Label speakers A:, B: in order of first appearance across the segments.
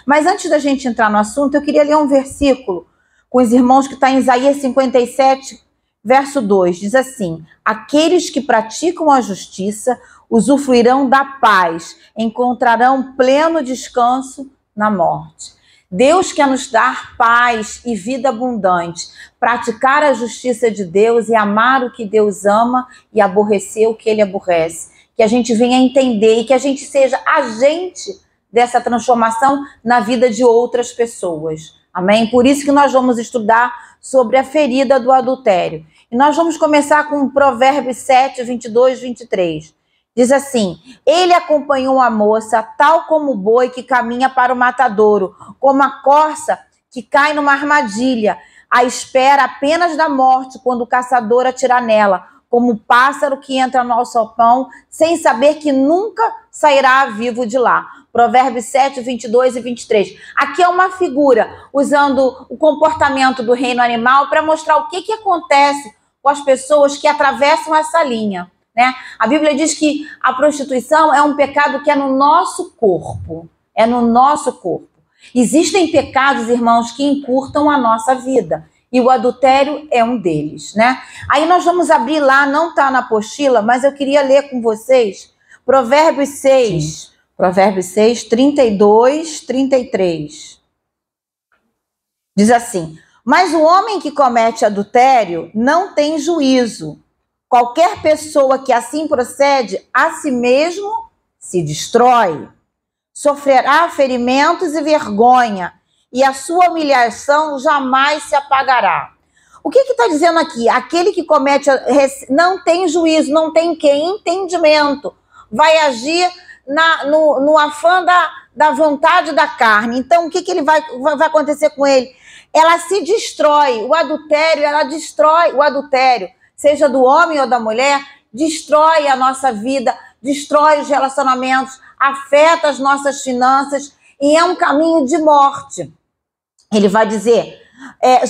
A: Mas antes da gente entrar no assunto, eu queria ler um versículo com os irmãos que está em Isaías 57, verso 2. Diz assim: aqueles que praticam a justiça usufruirão da paz, encontrarão pleno descanso na morte. Deus quer nos dar paz e vida abundante, praticar a justiça de Deus e amar o que Deus ama e aborrecer o que Ele aborrece. Que a gente venha entender e que a gente seja agente dessa transformação na vida de outras pessoas. Amém? Por isso que nós vamos estudar sobre a ferida do adultério. E nós vamos começar com Provérbios 7, 22, 23. Diz assim: ele acompanhou a moça, tal como o boi que caminha para o matadouro, como a corça que cai numa armadilha, à espera apenas da morte, quando o caçador atirar nela, como o pássaro que entra no alçapão, sem saber que nunca sairá vivo de lá. Provérbios 7, 22 e 23. Aqui é uma figura, usando o comportamento do reino animal para mostrar o que acontece com as pessoas que atravessam essa linha. Né? A Bíblia diz que a prostituição é um pecado que é no nosso corpo. É no nosso corpo. Existem pecados, irmãos, que encurtam a nossa vida. E o adultério é um deles, né? Aí nós vamos abrir lá, não está na apostila, mas eu queria ler com vocês Provérbios 6. Sim. Provérbios 6, 32, 33. Diz assim: mas o homem que comete adultério não tem juízo. Qualquer pessoa que assim procede, a si mesmo se destrói. Sofrerá ferimentos e vergonha, e a sua humilhação jamais se apagará. O que está dizendo aqui? Aquele que comete não tem juízo, não tem entendimento. Vai agir no afã da vontade da carne. Então, o que ele vai acontecer com ele? Ela se destrói. O adultério, ela destrói o adultério. Seja do homem ou da mulher, destrói a nossa vida, destrói os relacionamentos, afeta as nossas finanças e é um caminho de morte. Ele vai dizer,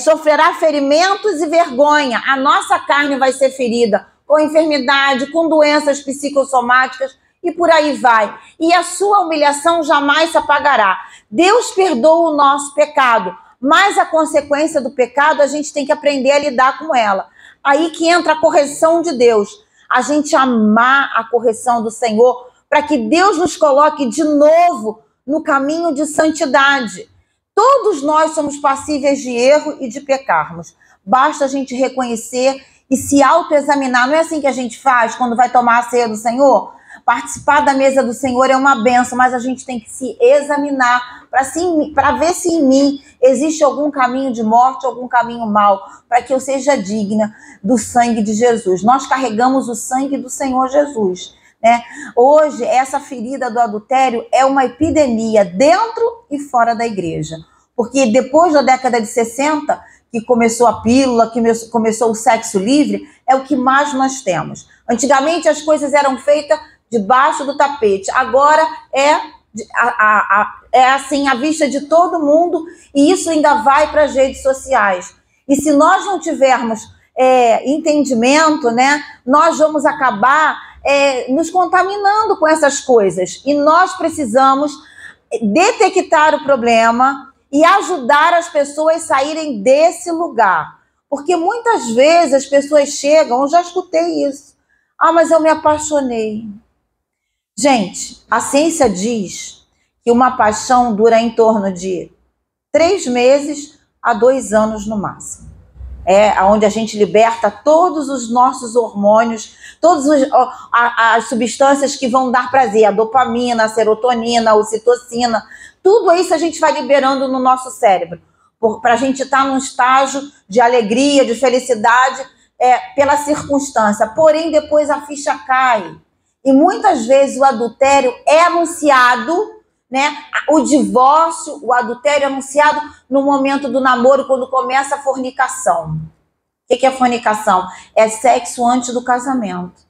A: sofrerá ferimentos e vergonha, a nossa carne vai ser ferida com enfermidade, com doenças psicossomáticas e por aí vai. E a sua humilhação jamais se apagará. Deus perdoa o nosso pecado, mas a consequência do pecado a gente tem que aprender a lidar com ela. Aí que entra a correção de Deus. A gente amar a correção do Senhor para que Deus nos coloque de novo no caminho de santidade. Todos nós somos passíveis de erro e de pecarmos. Basta a gente reconhecer e se autoexaminar. Não é assim que a gente faz quando vai tomar a ceia do Senhor? Participar da mesa do Senhor é uma bênção, mas a gente tem que se examinar para ver se em mim existe algum caminho de morte, algum caminho mau, para que eu seja digna do sangue de Jesus. Nós carregamos o sangue do Senhor Jesus, né? Hoje, essa ferida do adultério é uma epidemia dentro e fora da igreja, porque depois da década de 60, que começou a pílula, que começou o sexo livre, é o que mais nós temos. Antigamente as coisas eram feitas debaixo do tapete, agora é assim, à vista de todo mundo, e isso ainda vai para as redes sociais. E se nós não tivermos entendimento, né, nós vamos acabar nos contaminando com essas coisas. E nós precisamos detectar o problema e ajudar as pessoas a saírem desse lugar. Porque muitas vezes as pessoas chegam, eu já escutei isso, mas eu me apaixonei. Gente, a ciência diz que uma paixão dura em torno de 3 meses a 2 anos no máximo. Onde a gente liberta todos os nossos hormônios, todas as substâncias que vão dar prazer, a dopamina, a serotonina, a ocitocina, tudo isso a gente vai liberando no nosso cérebro, para a gente estar num estágio de alegria, de felicidade, pela circunstância. Porém, depois a ficha cai. E muitas vezes o adultério é anunciado, né? O divórcio, o adultério é anunciado no momento do namoro, quando começa a fornicação. O que é fornicação? É sexo antes do casamento.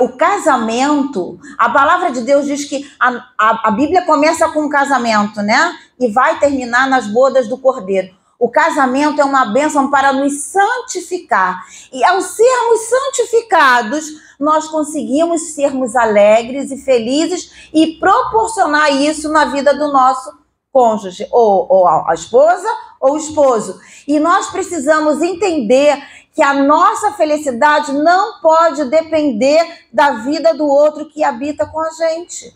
A: O casamento, a palavra de Deus diz que a Bíblia começa com o casamento, né? E vai terminar nas bodas do Cordeiro. O casamento é uma bênção para nos santificar. E ao sermos santificados, nós conseguimos sermos alegres e felizes e proporcionar isso na vida do nosso cônjuge, ou a esposa ou o esposo. E nós precisamos entender que a nossa felicidade não pode depender da vida do outro que habita com a gente.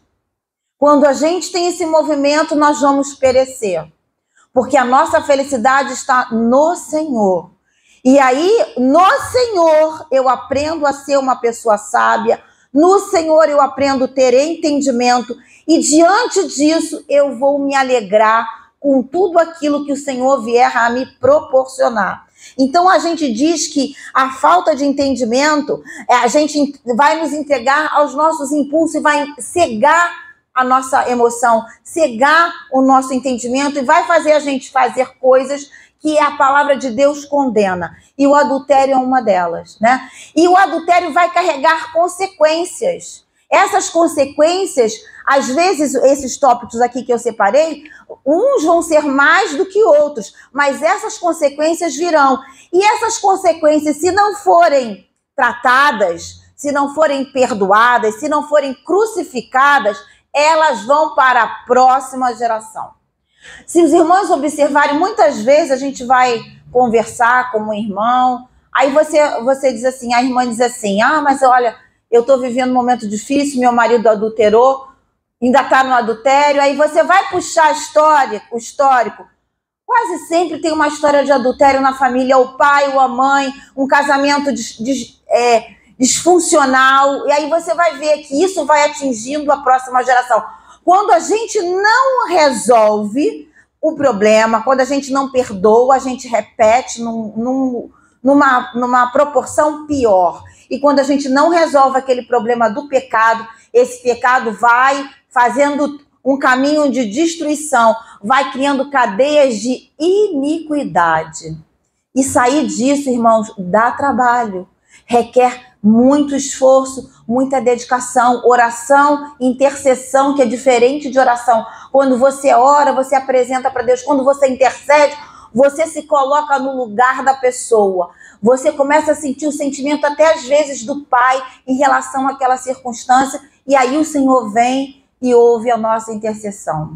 A: Quando a gente tem esse movimento, nós vamos perecer. Porque a nossa felicidade está no Senhor. E aí, no Senhor, eu aprendo a ser uma pessoa sábia. No Senhor, eu aprendo a ter entendimento. E diante disso, eu vou me alegrar com tudo aquilo que o Senhor vier a me proporcionar. Então, a gente diz que a falta de entendimento, a gente vai nos entregar aos nossos impulsos e vai cegar a nossa emoção, cegar o nosso entendimento e vai fazer a gente fazer coisas que a palavra de Deus condena. E o adultério é uma delas, né? E o adultério vai carregar consequências. Essas consequências, às vezes, esses tópicos aqui que eu separei, uns vão ser mais do que outros, mas essas consequências virão. E essas consequências, se não forem tratadas, se não forem perdoadas, se não forem crucificadas, elas vão para a próxima geração. Se os irmãos observarem, muitas vezes a gente vai conversar com um irmão, aí você diz assim, a irmã diz assim, mas olha, eu estou vivendo um momento difícil, meu marido adulterou, ainda está no adultério, aí você vai puxar o histórico, quase sempre tem uma história de adultério na família, o pai ou a mãe, um casamento disfuncional, e aí você vai ver que isso vai atingindo a próxima geração. Quando a gente não resolve o problema, quando a gente não perdoa, a gente repete numa proporção pior. E quando a gente não resolve aquele problema do pecado, esse pecado vai fazendo um caminho de destruição, vai criando cadeias de iniquidade. E sair disso, irmãos, dá trabalho, requer muito esforço, muita dedicação, oração, intercessão, que é diferente de oração. Quando você ora, você apresenta para Deus. Quando você intercede, você se coloca no lugar da pessoa. Você começa a sentir o sentimento até às vezes do Pai em relação àquela circunstância. E aí o Senhor vem e ouve a nossa intercessão.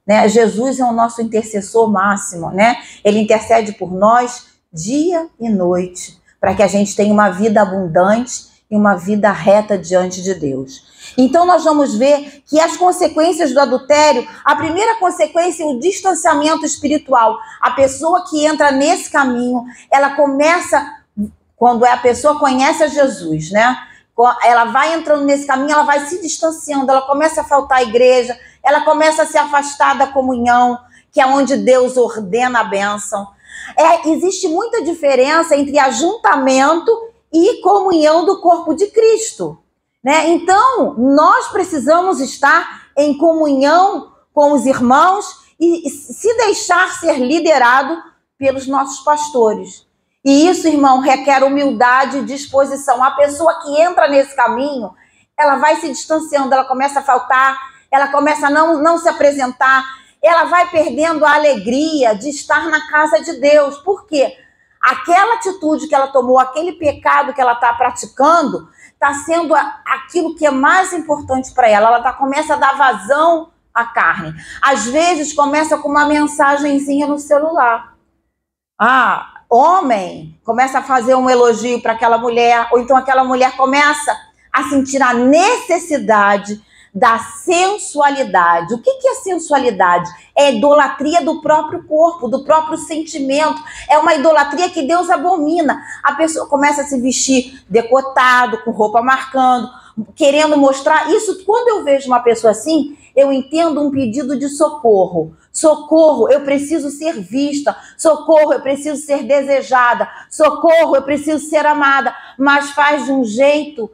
A: Né? Jesus é o nosso intercessor máximo, né? Ele intercede por nós dia e noite, para que a gente tenha uma vida abundante e uma vida reta diante de Deus. Então nós vamos ver que as consequências do adultério, a primeira consequência é o distanciamento espiritual. A pessoa que entra nesse caminho, ela começa, quando a pessoa conhece a Jesus, né? Ela vai entrando nesse caminho, ela vai se distanciando, ela começa a faltar à igreja, ela começa a se afastar da comunhão, que é onde Deus ordena a bênção. Existe muita diferença entre ajuntamento e comunhão do corpo de Cristo, né? Então, nós precisamos estar em comunhão com os irmãos e se deixar ser liderado pelos nossos pastores. E isso, irmão, requer humildade e disposição. A pessoa que entra nesse caminho, ela vai se distanciando, ela começa a faltar, ela começa a não se apresentar, ela vai perdendo a alegria de estar na casa de Deus. Por quê? Aquela atitude que ela tomou, aquele pecado que ela está praticando, está sendo aquilo que é mais importante para ela. Ela começa a dar vazão à carne. Às vezes começa com uma mensagenzinha no celular. Homem começa a fazer um elogio para aquela mulher, ou então aquela mulher começa a sentir a necessidade da sensualidade. O que é sensualidade? É a idolatria do próprio corpo, do próprio sentimento. É uma idolatria que Deus abomina. A pessoa começa a se vestir decotado, com roupa marcando, querendo mostrar isso. Quando eu vejo uma pessoa assim, eu entendo um pedido de socorro. Socorro, eu preciso ser vista. Socorro, eu preciso ser desejada. Socorro, eu preciso ser amada. Mas faz de um jeito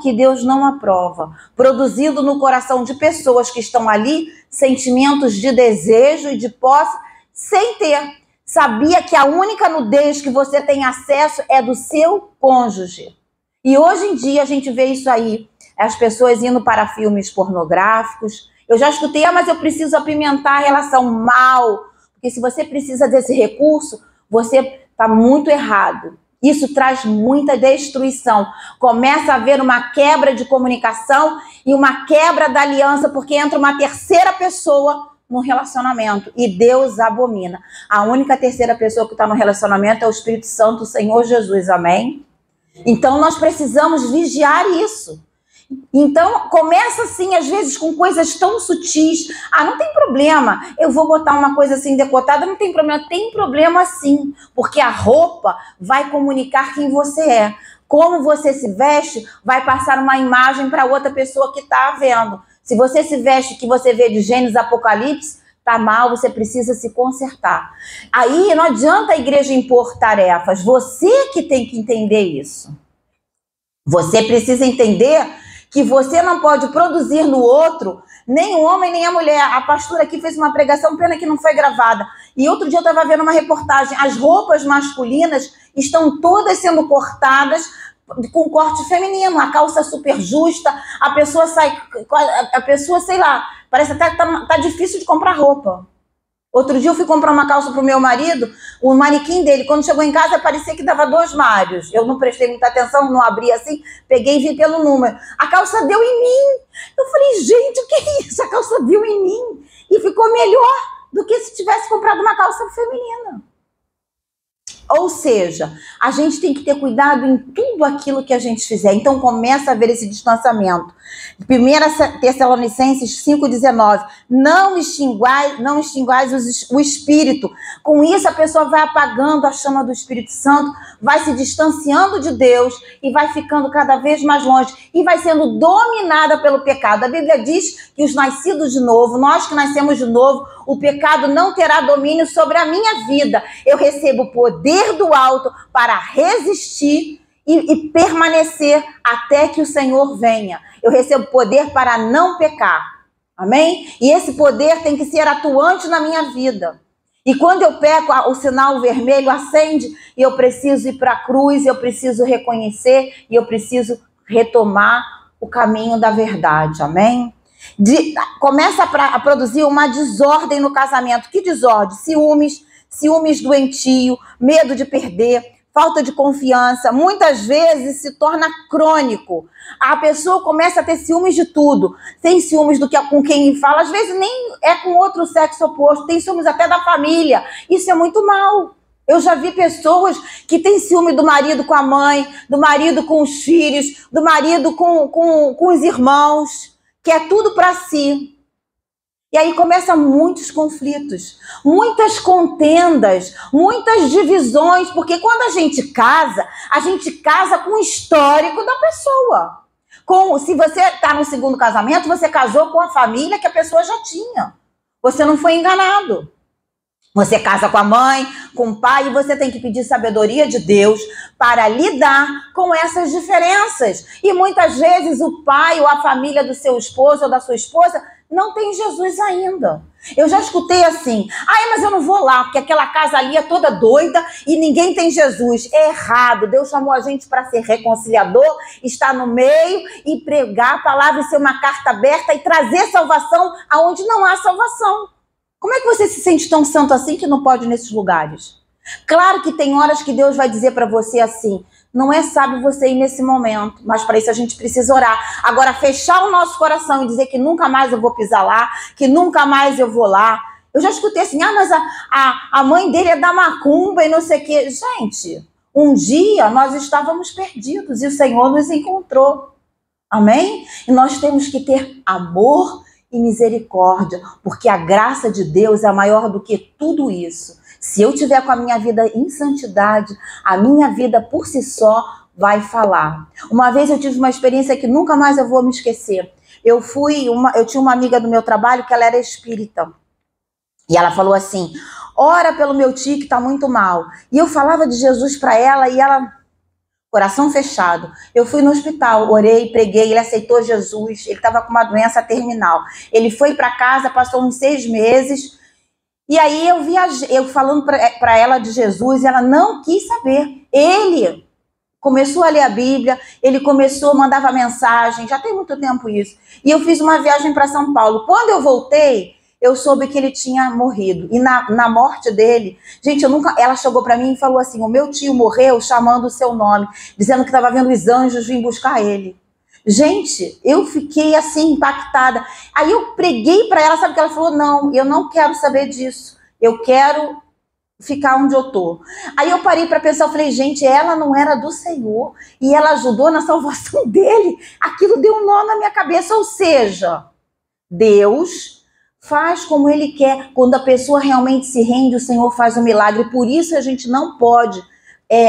A: que Deus não aprova, produzindo no coração de pessoas que estão ali sentimentos de desejo e de posse, sem ter. Sabia que a única nudez que você tem acesso é do seu cônjuge. E hoje em dia a gente vê isso aí, as pessoas indo para filmes pornográficos. Eu já escutei, mas eu preciso apimentar a relação mal, Porque se você precisa desse recurso, você está muito errado. Isso traz muita destruição. Começa a haver uma quebra de comunicação e uma quebra da aliança, porque entra uma terceira pessoa no relacionamento. E Deus abomina. A única terceira pessoa que está no relacionamento é o Espírito Santo, o Senhor Jesus. Amém? Então nós precisamos vigiar isso. Então começa assim, às vezes, com coisas tão sutis. Ah, não tem problema, eu vou botar uma coisa assim decotada, não tem problema. Tem problema sim, porque a roupa vai comunicar quem você é. Como você se veste vai passar uma imagem para outra pessoa que está vendo. Se você se veste que você vê de Gênesis, Apocalipse, tá mal, você precisa se consertar. Aí não adianta a igreja impor tarefas, você que tem que entender isso. Você precisa entender que você não pode produzir no outro, nem o homem, nem a mulher. A pastora aqui fez uma pregação, pena que não foi gravada. E outro dia eu estava vendo uma reportagem, as roupas masculinas estão todas sendo cortadas com corte feminino, a calça super justa, a pessoa sai, sei lá, parece até que tá difícil de comprar roupa. Outro dia eu fui comprar uma calça pro meu marido, o manequim dele, quando chegou em casa, parecia que dava 2 Mários. Eu não prestei muita atenção, não abri assim, peguei e vi pelo número. A calça deu em mim. Eu falei, gente, o que é isso? A calça deu em mim. E ficou melhor do que se tivesse comprado uma calça feminina. Ou seja, a gente tem que ter cuidado em tudo aquilo que a gente fizer. Então começa a ver esse distanciamento. 1 Tessalonicenses 5,19. Não extinguais o Espírito. Com isso a pessoa vai apagando a chama do Espírito Santo, vai se distanciando de Deus e vai ficando cada vez mais longe. E vai sendo dominada pelo pecado. A Bíblia diz que os nascidos de novo, nós que nascemos de novo, o pecado não terá domínio sobre a minha vida. Eu recebo o poder do alto para resistir e permanecer até que o Senhor venha. Eu recebo poder para não pecar. Amém? E esse poder tem que ser atuante na minha vida. E quando eu peco, o sinal vermelho acende e eu preciso ir para a cruz, eu preciso reconhecer e eu preciso retomar o caminho da verdade. Amém? Começa a produzir uma desordem no casamento. Que desordem? Ciúmes doentio, medo de perder, falta de confiança, muitas vezes se torna crônico. A pessoa começa a ter ciúmes de tudo. Tem ciúmes com quem fala, às vezes nem é com outro sexo oposto, tem ciúmes até da família. Isso é muito mal. Eu já vi pessoas que têm ciúme do marido com a mãe, do marido com os filhos, do marido com os irmãos, que é tudo para si. E aí começam muitos conflitos, muitas contendas, muitas divisões, porque quando a gente casa com o histórico da pessoa. Se você está no segundo casamento, você casou com a família que a pessoa já tinha. Você não foi enganado. Você casa com a mãe, com o pai, e você tem que pedir sabedoria de Deus para lidar com essas diferenças. E muitas vezes o pai ou a família do seu esposo ou da sua esposa não tem Jesus ainda. Eu já escutei assim, mas eu não vou lá, porque aquela casa ali é toda doida e ninguém tem Jesus. É errado, Deus chamou a gente para ser reconciliador, estar no meio e pregar a palavra e ser uma carta aberta e trazer salvação aonde não há salvação. Como é que você se sente tão santo assim que não pode ir nesses lugares? Claro que tem horas que Deus vai dizer para você assim, não é sábio você ir nesse momento, mas para isso a gente precisa orar. Agora, fechar o nosso coração e dizer que nunca mais eu vou pisar lá, que nunca mais eu vou lá. Eu já escutei assim, mas a mãe dele é da macumba e não sei o quê. Gente, um dia nós estávamos perdidos e o Senhor nos encontrou. Amém? E nós temos que ter amor e misericórdia, porque a graça de Deus é maior do que tudo isso. Se eu tiver com a minha vida em santidade, a minha vida por si só vai falar. Uma vez eu tive uma experiência que nunca mais eu vou me esquecer. Eu tinha uma amiga do meu trabalho que ela era espírita. E ela falou assim, ora pelo meu tio que está muito mal. E eu falava de Jesus para ela e ela, coração fechado. Eu fui no hospital, orei, preguei, ele aceitou Jesus. Ele estava com uma doença terminal. Ele foi para casa, passou uns 6 meses. E aí eu falando para ela de Jesus, e ela não quis saber. Ele começou a ler a Bíblia, ele mandava mensagem, já tem muito tempo isso. E eu fiz uma viagem para São Paulo. Quando eu voltei, eu soube que ele tinha morrido. E na morte dele, gente, ela chegou para mim e falou assim, o meu tio morreu chamando o seu nome, dizendo que estava vendo os anjos vir buscar ele. Gente, eu fiquei assim, impactada. Aí eu preguei para ela, sabe o que ela falou? Não, eu não quero saber disso. Eu quero ficar onde eu tô. Aí eu parei para pensar, eu falei, gente, ela não era do Senhor e ela ajudou na salvação dele. Aquilo deu um nó na minha cabeça, ou seja, Deus faz como ele quer. Quando a pessoa realmente se rende, o Senhor faz um milagre. Por isso a gente não pode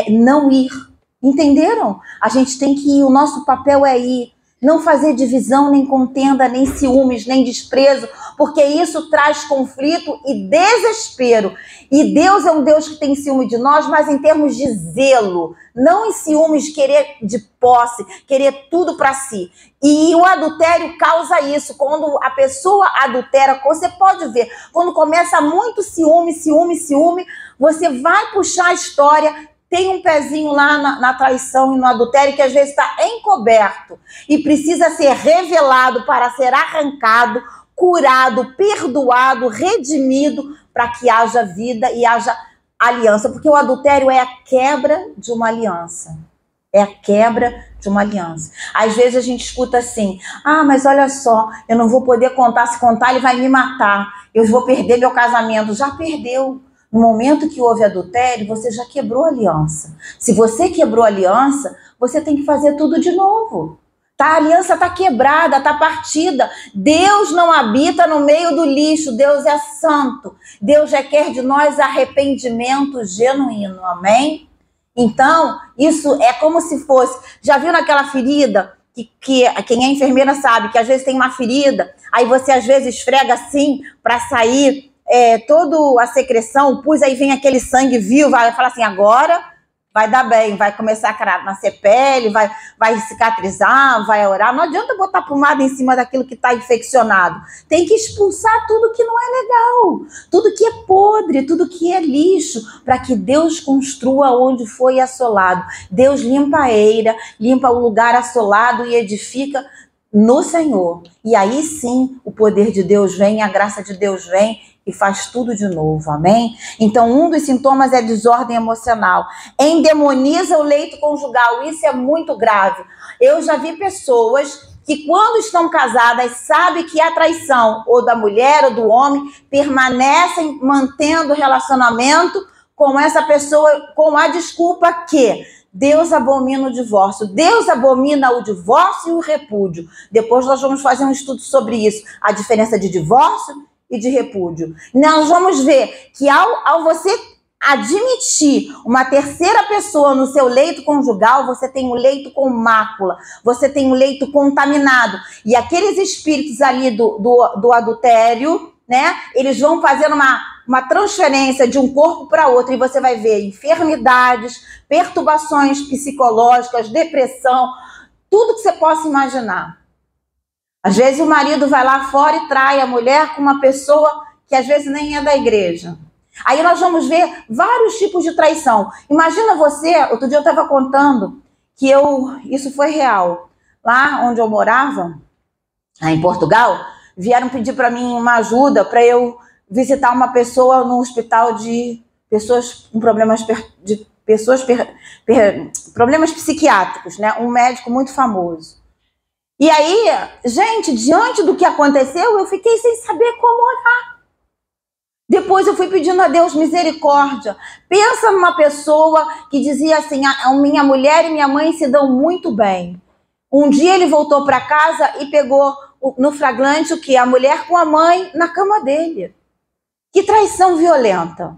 A: não ir. Entenderam? A gente tem que ir, o nosso papel é ir. Não fazer divisão, nem contenda, nem ciúmes, nem desprezo, porque isso traz conflito e desespero. E Deus é um Deus que tem ciúme de nós, mas em termos de zelo, não em ciúmes, querer de posse, querer tudo para si. E o adultério causa isso. Quando a pessoa adultera, você pode ver, quando começa muito ciúme, você vai puxar a história. Tem um pezinho lá na traição e no adultério que às vezes está encoberto e precisa ser revelado para ser arrancado, curado, perdoado, redimido, para que haja vida e haja aliança. Porque o adultério é a quebra de uma aliança. É a quebra de uma aliança. Às vezes a gente escuta assim, mas olha só, eu não vou poder contar, se contar ele vai me matar, eu vou perder meu casamento. Já perdeu. No momento que houve adultério, você já quebrou a aliança. Se você quebrou a aliança, você tem que fazer tudo de novo. A aliança está quebrada, está partida. Deus não habita no meio do lixo. Deus é santo. Deus requer de nós arrependimento genuíno. Amém? Então, isso é como se fosse... Já viu naquela ferida? Que quem é enfermeira sabe que às vezes tem uma ferida, aí você às vezes esfrega assim para sair... toda a secreção, o pus, aí vem aquele sangue vivo, vai falar assim, agora vai dar bem, vai começar a nascer pele, vai cicatrizar, vai orar. Não adianta botar pomada em cima daquilo que está infeccionado. Tem que expulsar tudo que não é legal, tudo que é podre, tudo que é lixo, para que Deus construa onde foi assolado. Deus limpa a eira, limpa o lugar assolado e edifica no Senhor. E aí sim o poder de Deus vem, a graça de Deus vem e faz tudo de novo, amém? Então um dos sintomas é desordem emocional. Endemoniza o leito conjugal, isso é muito grave. Eu já vi pessoas que quando estão casadas sabem que a traição ou da mulher ou do homem permanecem mantendo o relacionamento com essa pessoa com a desculpa que Deus abomina o divórcio. Deus abomina o divórcio e o repúdio. Depois nós vamos fazer um estudo sobre isso. A diferença de divórcio e de repúdio. Nós vamos ver que ao você admitir uma terceira pessoa no seu leito conjugal, você tem um leito com mácula, você tem um leito contaminado. E aqueles espíritos ali do adultério, né, eles vão fazendo uma transferência de um corpo para outro e você vai ver enfermidades, perturbações psicológicas, depressão, tudo que você possa imaginar. Às vezes o marido vai lá fora e trai a mulher com uma pessoa que às vezes nem é da igreja. Aí nós vamos ver vários tipos de traição. Imagina você, outro dia eu estava contando que isso foi real. Lá onde eu morava, lá em Portugal, vieram pedir para mim uma ajuda para eu visitar uma pessoa no hospital de pessoas com problemas problemas psiquiátricos, né? Um médico muito famoso. E aí, gente, diante do que aconteceu, eu fiquei sem saber como orar. Depois eu fui pedindo a Deus misericórdia. Pensa numa pessoa que dizia assim, minha mulher e minha mãe se dão muito bem. Um dia ele voltou para casa e pegou no flagrante o quê? A mulher com a mãe na cama dele. Que traição violenta.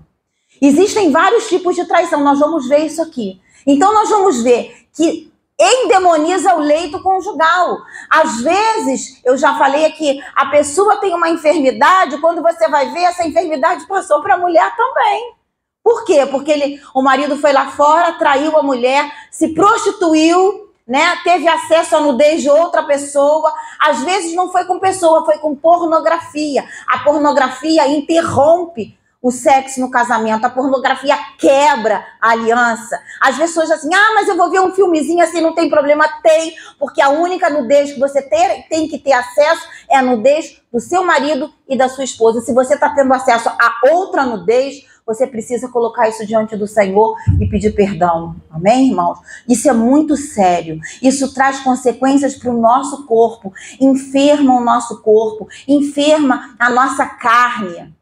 A: Existem vários tipos de traição, nós vamos ver isso aqui. Então nós vamos ver que endemoniza o leito conjugal. Às vezes, eu já falei aqui, a pessoa tem uma enfermidade, quando você vai ver, essa enfermidade passou para a mulher também. Por quê? Porque o marido foi lá fora, traiu a mulher, se prostituiu, né? Teve acesso à nudez de outra pessoa. Às vezes não foi com pessoa, foi com pornografia. A pornografia interrompe o sexo no casamento. A pornografia quebra a aliança. As pessoas dizem assim, mas eu vou ver um filmezinho assim, não tem problema. Tem, porque a única nudez que você tem que ter acesso é a nudez do seu marido e da sua esposa. Se você está tendo acesso a outra nudez, você precisa colocar isso diante do Senhor e pedir perdão. Amém, irmãos? Isso é muito sério. Isso traz consequências para o nosso corpo. Enferma o nosso corpo. Enferma a nossa carne.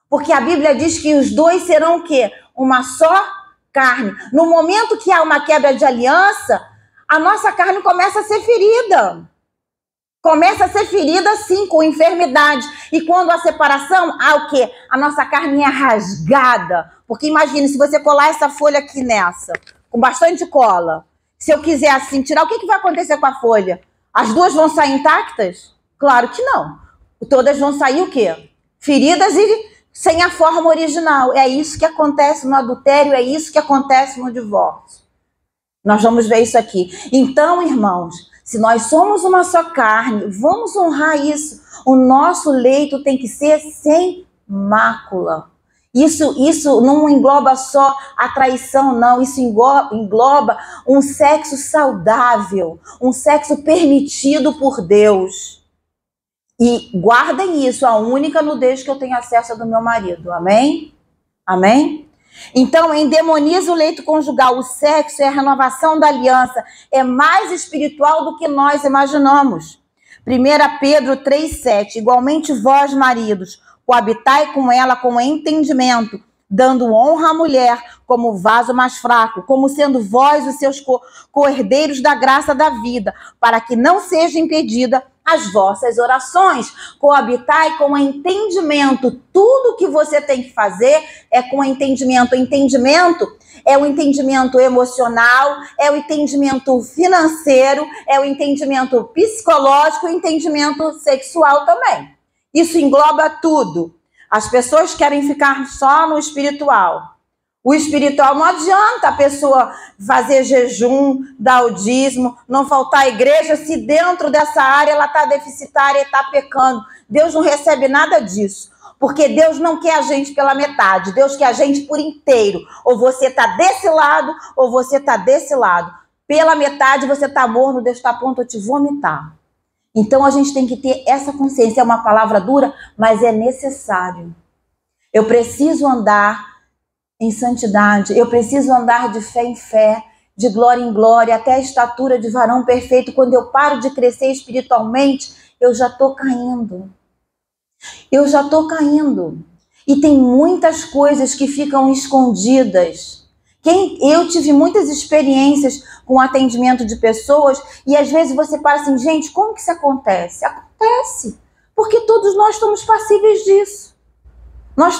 A: Porque a Bíblia diz que os dois serão o quê? Uma só carne. No momento que há uma quebra de aliança, a nossa carne começa a ser ferida. Começa a ser ferida, sim, com enfermidade. E quando há separação, há o quê? A nossa carne é rasgada. Porque imagine, se você colar essa folha aqui nessa, com bastante cola, se eu quiser assim tirar, o que vai acontecer com a folha? As duas vão sair intactas? Claro que não. Todas vão sair o quê? Feridas e sem a forma original. É isso que acontece no adultério, é isso que acontece no divórcio. Nós vamos ver isso aqui. Então, irmãos, se nós somos uma só carne, vamos honrar isso. O nosso leito tem que ser sem mácula. Isso não engloba só a traição, não. Isso engloba um sexo saudável, um sexo permitido por Deus. E guardem isso, a única nudez que eu tenho acesso é do meu marido. Amém? Amém? Então, endemoniza o leito conjugal. O sexo é a renovação da aliança. É mais espiritual do que nós imaginamos. 1 Pedro 3,7. Igualmente vós, maridos, coabitai com ela com entendimento, dando honra à mulher como vaso mais fraco, como sendo vós os seus co-herdeiros da graça da vida, para que não seja impedida as vossas orações. Coabitai com entendimento. Tudo que você tem que fazer é com entendimento. Entendimento é o entendimento emocional, é o entendimento financeiro, é o entendimento psicológico, o entendimento sexual também. Isso engloba tudo. As pessoas querem ficar só no espiritual. O espiritual não adianta a pessoa fazer jejum, dar o dízimo, não faltar à igreja, se dentro dessa área ela está deficitária e está pecando. Deus não recebe nada disso, porque Deus não quer a gente pela metade, Deus quer a gente por inteiro. Ou você está desse lado, ou você está desse lado. Pela metade você está morno, Deus está a ponto de te vomitar. Então a gente tem que ter essa consciência. É uma palavra dura, mas é necessário. Eu preciso andar em santidade, eu preciso andar de fé em fé, de glória em glória, até a estatura de varão perfeito. Quando eu paro de crescer espiritualmente, eu já estou caindo. Eu já estou caindo. E tem muitas coisas que ficam escondidas. Eu tive muitas experiências com atendimento de pessoas e às vezes você para assim, gente, como que isso acontece? Acontece, porque todos nós estamos passíveis disso.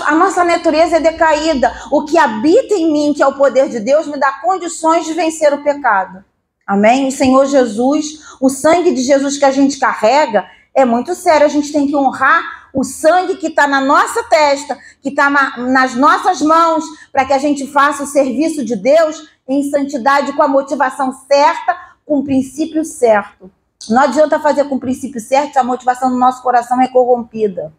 A: A nossa natureza é decaída. O que habita em mim, que é o poder de Deus, me dá condições de vencer o pecado. Amém? O Senhor Jesus, o sangue de Jesus que a gente carrega é muito sério. A gente tem que honrar o sangue que está na nossa testa, que está nas nossas mãos, para que a gente faça o serviço de Deus em santidade, com a motivação certa, com o princípio certo. Não adianta fazer com o princípio certo se a motivação do nosso coração é corrompida.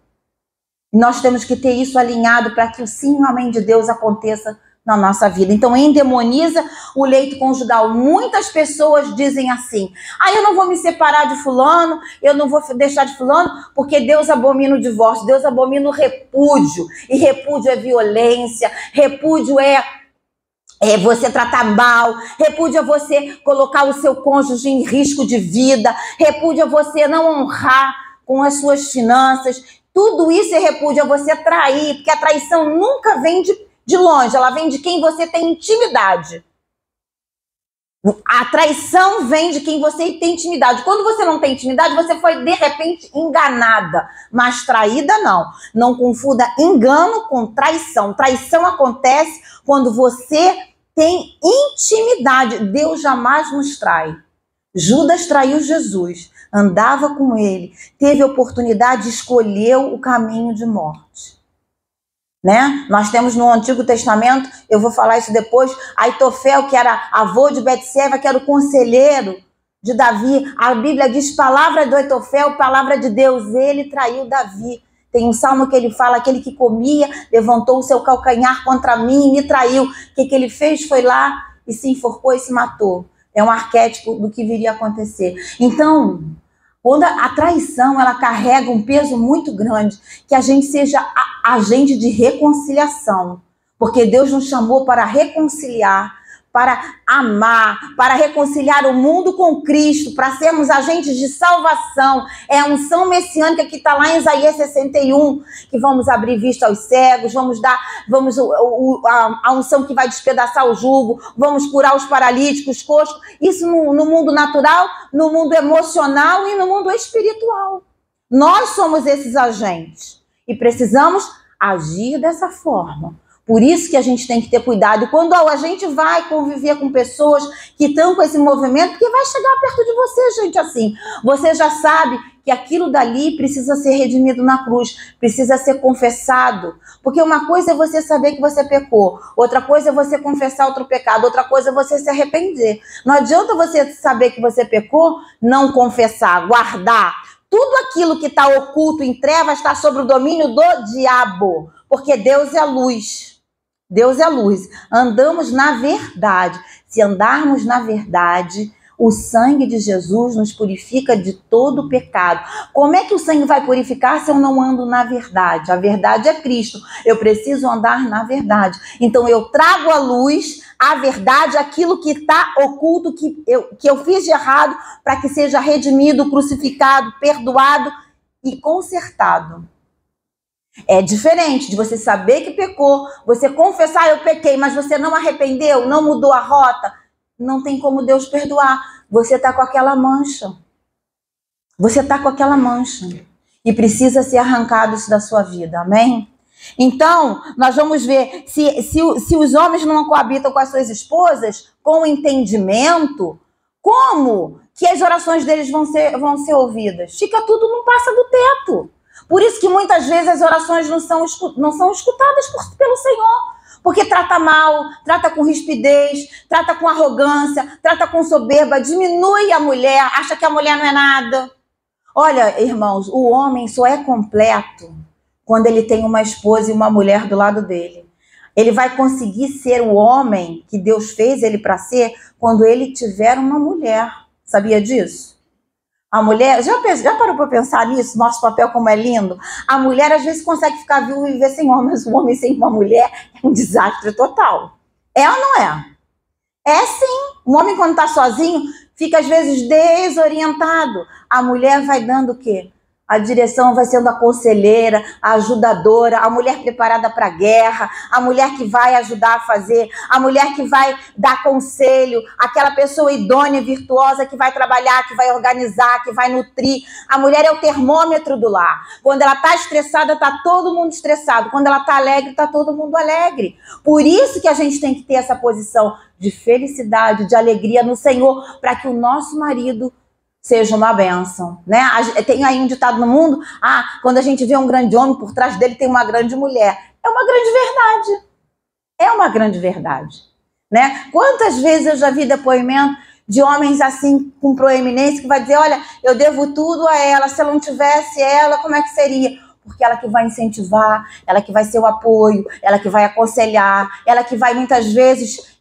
A: Nós temos que ter isso alinhado para que o sim e o amém de Deus aconteça na nossa vida. Então, endemoniza o leito conjugal. Muitas pessoas dizem assim, eu não vou me separar de fulano, eu não vou deixar de fulano, porque Deus abomina o divórcio, Deus abomina o repúdio. E repúdio é violência, repúdio é você tratar mal, repúdio é você colocar o seu cônjuge em risco de vida, repúdio é você não honrar com as suas finanças. Tudo isso é repúdio, é você trair, porque a traição nunca vem de longe, ela vem de quem você tem intimidade. A traição vem de quem você tem intimidade. Quando você não tem intimidade, você foi, de repente, enganada. Mas traída, não. Não confunda engano com traição. Traição acontece quando você tem intimidade. Deus jamais nos trai. Judas traiu Jesus, andava com ele, teve oportunidade, escolheu o caminho de morte. Né? Nós temos no Antigo Testamento, eu vou falar isso depois, Aitofel, que era avô de Betseba, que era o conselheiro de Davi. A Bíblia diz, palavra de Aitofel, palavra de Deus, ele traiu Davi. Tem um salmo que ele fala, aquele que comia, levantou o seu calcanhar contra mim e me traiu. O que ele fez? Foi lá e se enforcou e se matou. É um arquétipo do que viria a acontecer. Então, quando a traição, ela carrega um peso muito grande, que a gente seja agente de reconciliação. Porque Deus nos chamou para reconciliar, para amar, para reconciliar o mundo com Cristo, para sermos agentes de salvação. É a unção messiânica que está lá em Isaías 61, que vamos abrir vista aos cegos, a unção que vai despedaçar o jugo, vamos curar os paralíticos, coxos. Isso no mundo natural, no mundo emocional e no mundo espiritual. Nós somos esses agentes e precisamos agir dessa forma. Por isso que a gente tem que ter cuidado. E quando a gente vai conviver com pessoas que estão com esse movimento, porque vai chegar perto de você, gente, assim. Você já sabe que aquilo dali precisa ser redimido na cruz, precisa ser confessado. Porque uma coisa é você saber que você pecou, outra coisa é você confessar outro pecado, outra coisa é você se arrepender. Não adianta você saber que você pecou, não confessar, guardar. Tudo aquilo que está oculto em trevas está sob o domínio do diabo, porque Deus é luz. Deus é luz. Andamos na verdade. Se andarmos na verdade, o sangue de Jesus nos purifica de todo pecado. Como é que o sangue vai purificar se eu não ando na verdade? A verdade é Cristo. Eu preciso andar na verdade. Então eu trago à luz a verdade, aquilo que está oculto, que eu fiz de errado, para que seja redimido, crucificado, perdoado e consertado. É diferente de você saber que pecou, você confessar, eu pequei, mas você não arrependeu, não mudou a rota. Não tem como Deus perdoar. Você está com aquela mancha. Você está com aquela mancha. E precisa ser arrancado isso da sua vida, amém? Então, nós vamos ver, se os homens não coabitam com as suas esposas, com entendimento, como que as orações deles vão ser ouvidas? Fica tudo, não passa do teto. Por isso que muitas vezes as orações não são escutadas pelo Senhor. Porque trata mal, trata com rispidez, trata com arrogância, trata com soberba, diminui a mulher, acha que a mulher não é nada. Olha, irmãos, o homem só é completo quando ele tem uma esposa e uma mulher do lado dele. Ele vai conseguir ser o homem que Deus fez ele para ser quando ele tiver uma mulher. Sabia disso? A mulher, já parou para pensar nisso? Nosso papel como é lindo? A mulher às vezes consegue ficar viúva e viver sem homem, mas o homem sem uma mulher é um desastre total. É ou não é? É sim. O homem quando está sozinho fica às vezes desorientado. A mulher vai dando o quê? A direção vai sendo a conselheira, a ajudadora, a mulher preparada para a guerra, a mulher que vai ajudar a fazer, a mulher que vai dar conselho, aquela pessoa idônea, virtuosa, que vai trabalhar, que vai organizar, que vai nutrir. A mulher é o termômetro do lar. Quando ela está estressada, está todo mundo estressado. Quando ela está alegre, está todo mundo alegre. Por isso que a gente tem que ter essa posição de felicidade, de alegria no Senhor, para que o nosso marido seja uma bênção, né? Tem aí um ditado no mundo, quando a gente vê um grande homem, por trás dele tem uma grande mulher. É uma grande verdade. É uma grande verdade, né? Quantas vezes eu já vi depoimento de homens assim, com proeminência, que vai dizer, olha, eu devo tudo a ela, se ela não tivesse ela, como é que seria? Porque ela que vai incentivar, ela que vai ser o apoio, ela que vai aconselhar, ela que vai muitas vezes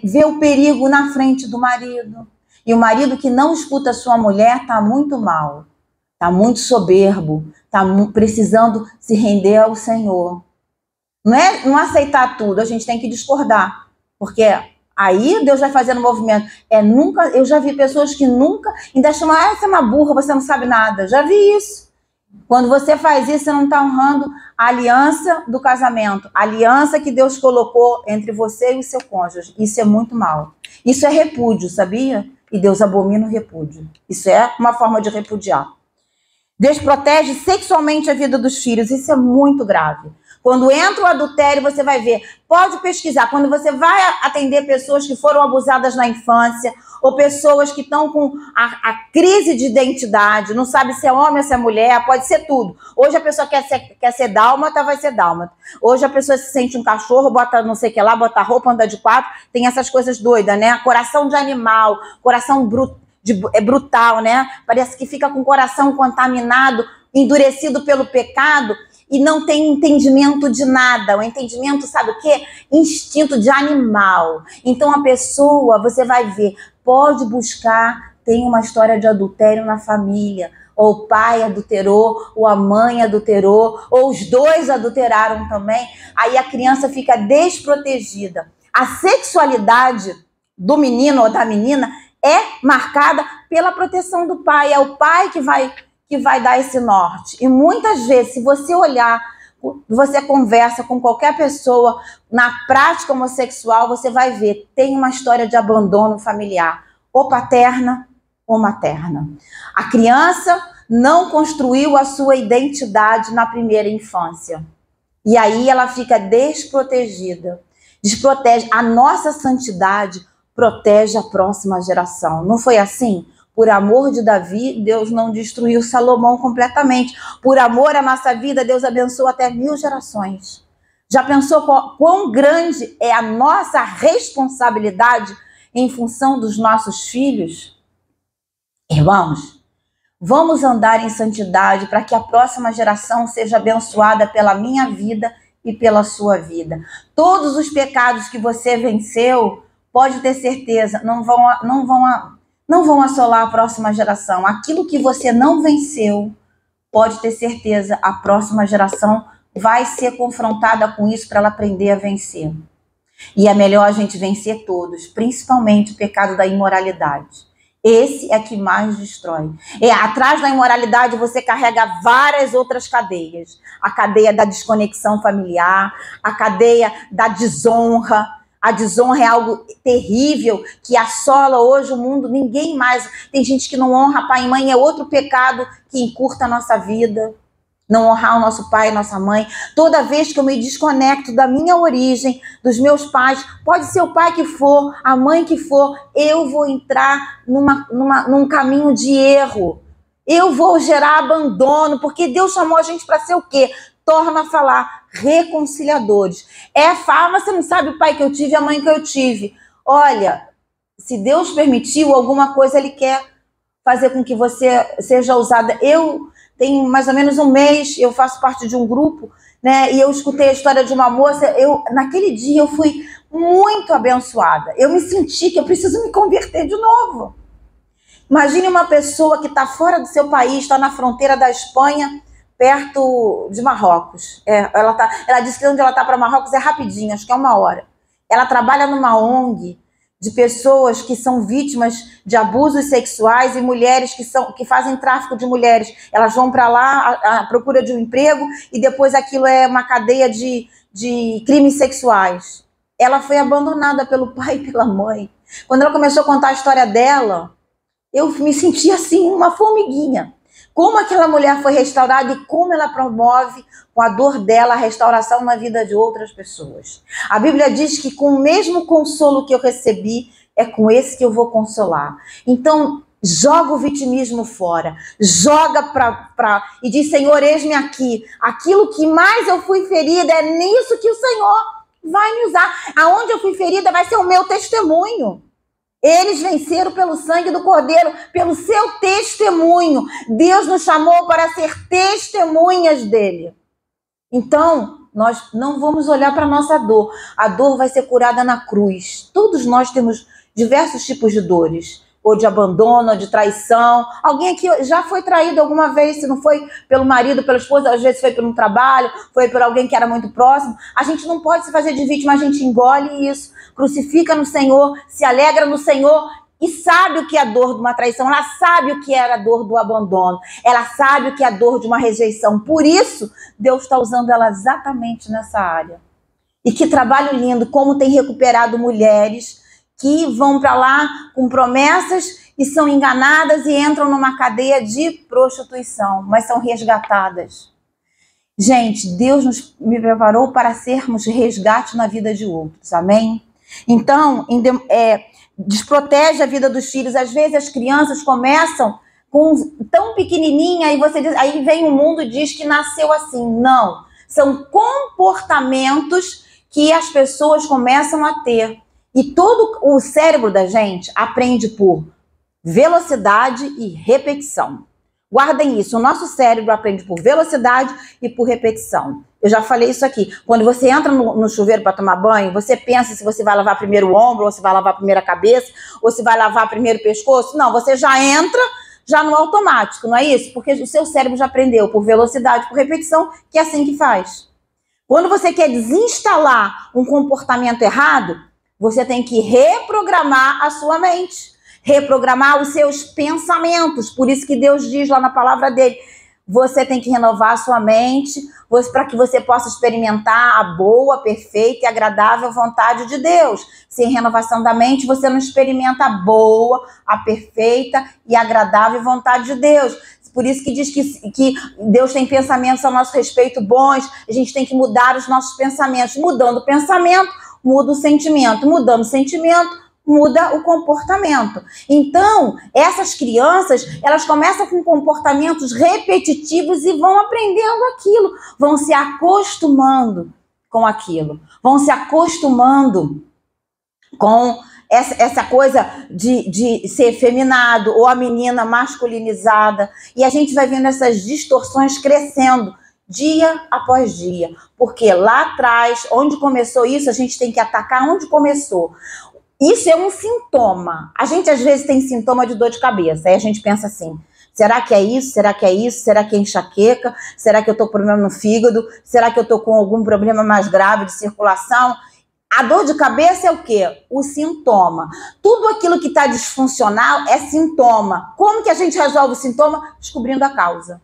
A: ver o perigo na frente do marido. E o marido que não escuta a sua mulher está muito mal, está muito soberbo, está precisando se render ao Senhor. Não aceitar tudo, a gente tem que discordar, porque aí Deus vai fazendo movimento. Eu já vi pessoas que nunca, ainda chamam, você é uma burra, você não sabe nada. Já vi isso. Quando você faz isso, você não está honrando a aliança do casamento, a aliança que Deus colocou entre você e o seu cônjuge. Isso é muito mal. Isso é repúdio, sabia? E Deus abomina o repúdio. Isso é uma forma de repudiar. Deus protege sexualmente a vida dos filhos. Isso é muito grave. Quando entra o adultério, você vai ver. Pode pesquisar. Quando você vai atender pessoas que foram abusadas na infância, ou pessoas que estão com a crise de identidade, não sabe se é homem ou se é mulher, pode ser tudo. Hoje a pessoa quer ser dálmata, vai ser dálmata. Hoje a pessoa se sente um cachorro, bota não sei o que lá, bota roupa, anda de quatro, tem essas coisas doidas, né? Coração de animal, coração brutal, né? Parece que fica com o coração contaminado endurecido pelo pecado e não tem entendimento de nada. O entendimento, sabe o quê? Instinto de animal. Então a pessoa, você vai ver, pode buscar, tem uma história de adultério na família, ou o pai adulterou, ou a mãe adulterou, ou os dois adulteraram também, aí a criança fica desprotegida. A sexualidade do menino ou da menina é marcada pela proteção do pai, é o pai que vai dar esse norte. E muitas vezes, se você olhar, você conversa com qualquer pessoa na prática homossexual, você vai ver, tem uma história de abandono familiar, ou paterna ou materna. A criança não construiu a sua identidade na primeira infância. E aí ela fica desprotegida. Desprotege. A nossa santidade protege a próxima geração. Não foi assim? Por amor de Davi, Deus não destruiu Salomão completamente. Por amor à nossa vida, Deus abençoou até 1000 gerações. Já pensou quão grande é a nossa responsabilidade em função dos nossos filhos? Irmãos, vamos andar em santidade para que a próxima geração seja abençoada pela minha vida e pela sua vida. Todos os pecados que você venceu, pode ter certeza, não vão assolar a próxima geração. Aquilo que você não venceu, pode ter certeza, a próxima geração vai ser confrontada com isso para ela aprender a vencer. E é melhor a gente vencer todos, principalmente o pecado da imoralidade. Esse é que mais destrói. Atrás da imoralidade você carrega várias outras cadeias. A cadeia da desconexão familiar, a cadeia da desonra. A desonra é algo terrível que assola hoje o mundo. Ninguém mais... Tem gente que não honra pai e mãe, é outro pecado que encurta a nossa vida. Não honrar o nosso pai e nossa mãe. Toda vez que eu me desconecto da minha origem, dos meus pais, pode ser o pai que for, a mãe que for, eu vou entrar num caminho de erro. Eu vou gerar abandono, porque Deus chamou a gente para ser o quê? Torna a falar, reconciliadores. Mas você não sabe o pai que eu tive e a mãe que eu tive. Olha, se Deus permitiu alguma coisa, Ele quer fazer com que você seja usada. Tem mais ou menos um mês, eu faço parte de um grupo, né? E eu escutei a história de uma moça. Naquele dia eu fui muito abençoada. Eu me senti que eu preciso me converter de novo. Imagine uma pessoa que está fora do seu país, está na fronteira da Espanha, perto de Marrocos. Ela disse que onde ela está para Marrocos é rapidinho, acho que é 1 hora. Ela trabalha numa ONG de pessoas que são vítimas de abusos sexuais e mulheres que fazem tráfico de mulheres. Elas vão para lá à procura de um emprego e depois aquilo é uma cadeia de crimes sexuais. Ela foi abandonada pelo pai e pela mãe. Quando ela começou a contar a história dela, eu me senti assim, uma formiguinha. Como aquela mulher foi restaurada e como ela promove com a dor dela a restauração na vida de outras pessoas. A Bíblia diz que com o mesmo consolo que eu recebi, é com esse que eu vou consolar. Então, joga o vitimismo fora. Joga e diz, Senhor, eis-me aqui. Aquilo que mais eu fui ferida, é nisso que o Senhor vai me usar. Aonde eu fui ferida vai ser o meu testemunho. Eles venceram pelo sangue do Cordeiro, pelo seu testemunho. Deus nos chamou para ser testemunhas dele. Então, nós não vamos olhar para a nossa dor. A dor vai ser curada na cruz. Todos nós temos diversos tipos de dores. Ou de abandono, ou de traição. Alguém aqui já foi traído alguma vez, se não foi pelo marido, pela esposa, às vezes foi por um trabalho, foi por alguém que era muito próximo. A gente não pode se fazer de vítima, a gente engole isso, crucifica no Senhor, se alegra no Senhor e sabe o que é a dor de uma traição. Ela sabe o que era a dor do abandono, ela sabe o que é a dor de uma rejeição. Por isso, Deus está usando ela exatamente nessa área. E que trabalho lindo, como tem recuperado mulheres que vão para lá com promessas e são enganadas e entram numa cadeia de prostituição, mas são resgatadas. Gente, Deus me preparou para sermos resgate na vida de outros, amém? Então, desprotege a vida dos filhos. Às vezes as crianças começam tão pequenininha e aí vem o mundo e diz que nasceu assim. Não, são comportamentos que as pessoas começam a ter. E todo o cérebro da gente aprende por velocidade e repetição. Guardem isso, o nosso cérebro aprende por velocidade e por repetição. Eu já falei isso aqui. Quando você entra no chuveiro para tomar banho, você pensa se você vai lavar primeiro o ombro, ou se vai lavar primeiro a cabeça, ou se vai lavar primeiro o pescoço. Não, você já entra já no automático, não é isso? Porque o seu cérebro já aprendeu por velocidade, por repetição, que é assim que faz. Quando você quer desinstalar um comportamento errado, você tem que reprogramar a sua mente, reprogramar os seus pensamentos. Por isso que Deus diz lá na palavra dele, você tem que renovar a sua mente para que você possa experimentar a boa, perfeita e agradável vontade de Deus. Sem renovação da mente, você não experimenta a boa, a perfeita e agradável vontade de Deus. Por isso que diz que Deus tem pensamentos a nosso respeito bons, a gente tem que mudar os nossos pensamentos. Mudando o pensamento, muda o sentimento. Mudando o sentimento, muda o comportamento. Então, essas crianças, elas começam com comportamentos repetitivos e vão aprendendo aquilo, vão se acostumando com aquilo, vão se acostumando com essa coisa de ser efeminado ou a menina masculinizada. E a gente vai vendo essas distorções crescendo dia após dia. Porque lá atrás, onde começou isso, a gente tem que atacar onde começou. Isso é um sintoma. A gente às vezes tem sintoma de dor de cabeça. Aí a gente pensa assim, será que é isso? Será que é isso? Será que é enxaqueca? Será que eu tô com problema no fígado? Será que eu tô com algum problema mais grave de circulação? A dor de cabeça é o quê? O sintoma. Tudo aquilo que está disfuncional é sintoma. Como que a gente resolve o sintoma? Descobrindo a causa.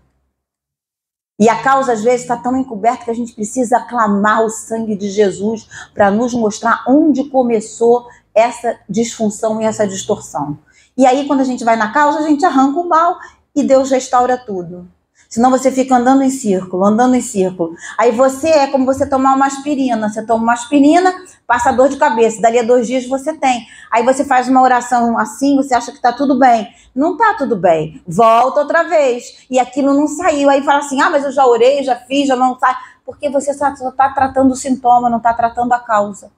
A: E a causa, às vezes, está tão encoberta que a gente precisa clamar o sangue de Jesus para nos mostrar onde começou essa disfunção e essa distorção. E aí, quando a gente vai na causa, a gente arranca o mal e Deus restaura tudo. Senão você fica andando em círculo, andando em círculo. Aí você é como você tomar uma aspirina. Você toma uma aspirina, passa dor de cabeça. Dali a 2 dias você tem. Aí você faz uma oração assim, você acha que está tudo bem. Não está tudo bem. Volta outra vez. E aquilo não saiu. Aí fala assim, mas eu já orei, já fiz, já não sai. Porque você só está tratando o sintoma, não está tratando a causa.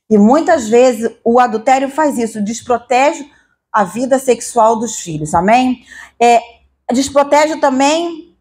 A: E muitas vezes o adultério faz isso, desprotege a vida sexual dos filhos, amém? Desprotege também,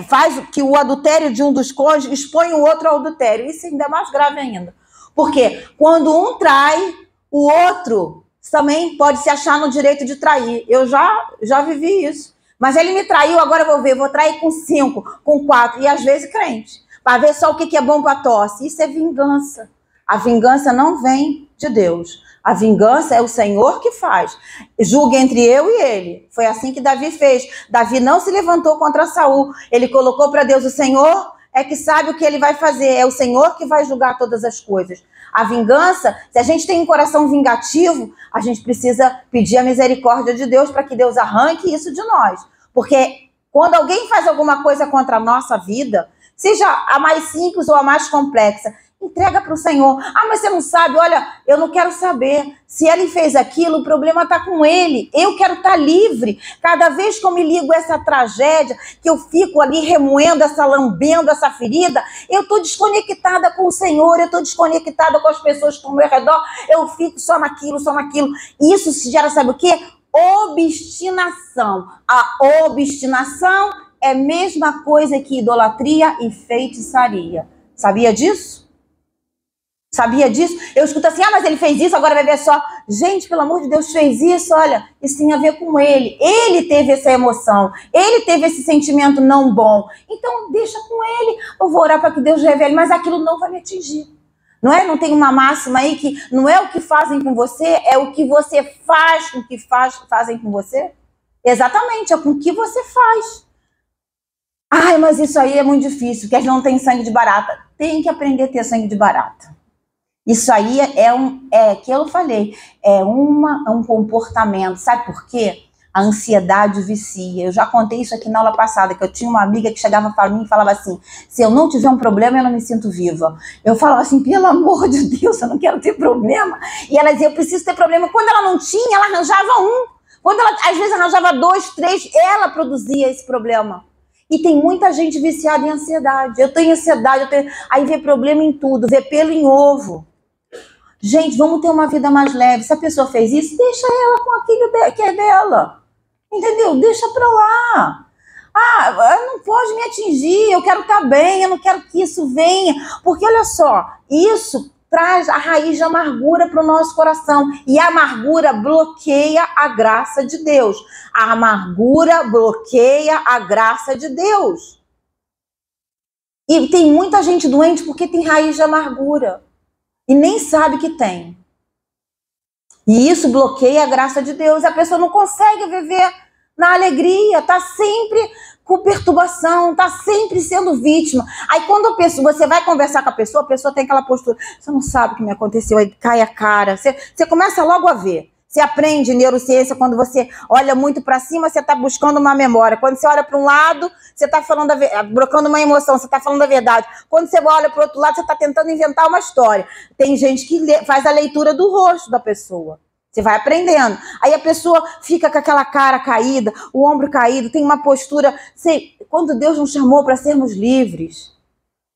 A: faz que o adultério de um dos cônjuges expõe o outro ao adultério. Isso ainda é mais grave ainda. Porque quando um trai, o outro também pode se achar no direito de trair. Eu já vivi isso. Mas ele me traiu, agora eu vou trair com 5, com 4, e às vezes crente. Para ver só o que é bom para tosse. Isso é vingança. A vingança não vem de Deus. A vingança é o Senhor que faz. Julgue entre eu e ele. Foi assim que Davi fez. Davi não se levantou contra Saul. Ele colocou para Deus, o Senhor é que sabe o que ele vai fazer. É o Senhor que vai julgar todas as coisas. A vingança, se a gente tem um coração vingativo, a gente precisa pedir a misericórdia de Deus para que Deus arranque isso de nós. Porque quando alguém faz alguma coisa contra a nossa vida, seja a mais simples ou a mais complexa, entrega para o Senhor. Mas você não sabe, olha, eu não quero saber. Se ele fez aquilo, o problema está com ele. Eu quero estar livre. Cada vez que eu me ligo a essa tragédia, que eu fico ali remoendo, lambendo essa ferida, eu estou desconectada com o Senhor, eu estou desconectada com as pessoas que estão ao meu redor, eu fico só naquilo, só naquilo. Isso se gera, sabe o quê? Obstinação. A obstinação é a mesma coisa que idolatria e feitiçaria. Sabia disso? Sabia disso? Eu escuto assim, mas ele fez isso, agora vai ver só. Gente, pelo amor de Deus, fez isso, olha, isso tem a ver com ele. Ele teve essa emoção, ele teve esse sentimento não bom. Então, deixa com ele. Eu vou orar para que Deus revele, mas aquilo não vai me atingir. Não é? Não tem uma máxima aí que não é o que fazem com você, é o que você faz com o que fazem com você? Exatamente, é com o que você faz. Mas isso aí é muito difícil, porque a gente não tem sangue de barata. Tem que aprender a ter sangue de barata. Isso aí que eu falei, é um comportamento. Sabe por quê? A ansiedade vicia. Eu já contei isso aqui na aula passada, que eu tinha uma amiga que chegava para mim e falava assim, se eu não tiver um problema, eu não me sinto viva. Eu falava assim, pelo amor de Deus, eu não quero ter problema. E ela dizia, eu preciso ter problema. Quando ela não tinha, ela arranjava um. Quando ela, às vezes, arranjava 2, 3, ela produzia esse problema. E tem muita gente viciada em ansiedade. Eu tenho ansiedade, aí vê problema em tudo, vê pelo em ovo. Gente, vamos ter uma vida mais leve. Se a pessoa fez isso, deixa ela com aquilo que é dela. Entendeu? Deixa pra lá. Não pode me atingir, eu quero estar bem, eu não quero que isso venha. Porque olha só, isso traz a raiz de amargura para o nosso coração. E a amargura bloqueia a graça de Deus. A amargura bloqueia a graça de Deus. E tem muita gente doente porque tem raiz de amargura. E nem sabe que tem. E isso bloqueia a graça de Deus. A pessoa não consegue viver na alegria, está sempre com perturbação, está sempre sendo vítima. Aí quando você vai conversar com a pessoa tem aquela postura, você não sabe o que me aconteceu, aí cai a cara, você começa logo a ver. Você aprende neurociência, quando você olha muito para cima, você está buscando uma memória. Quando você olha para um lado, você está falando brocando uma emoção, você está falando a verdade. Quando você olha para o outro lado, você está tentando inventar uma história. Tem gente que faz a leitura do rosto da pessoa. Você vai aprendendo. Aí a pessoa fica com aquela cara caída, o ombro caído, tem uma postura... Quando Deus nos chamou para sermos livres,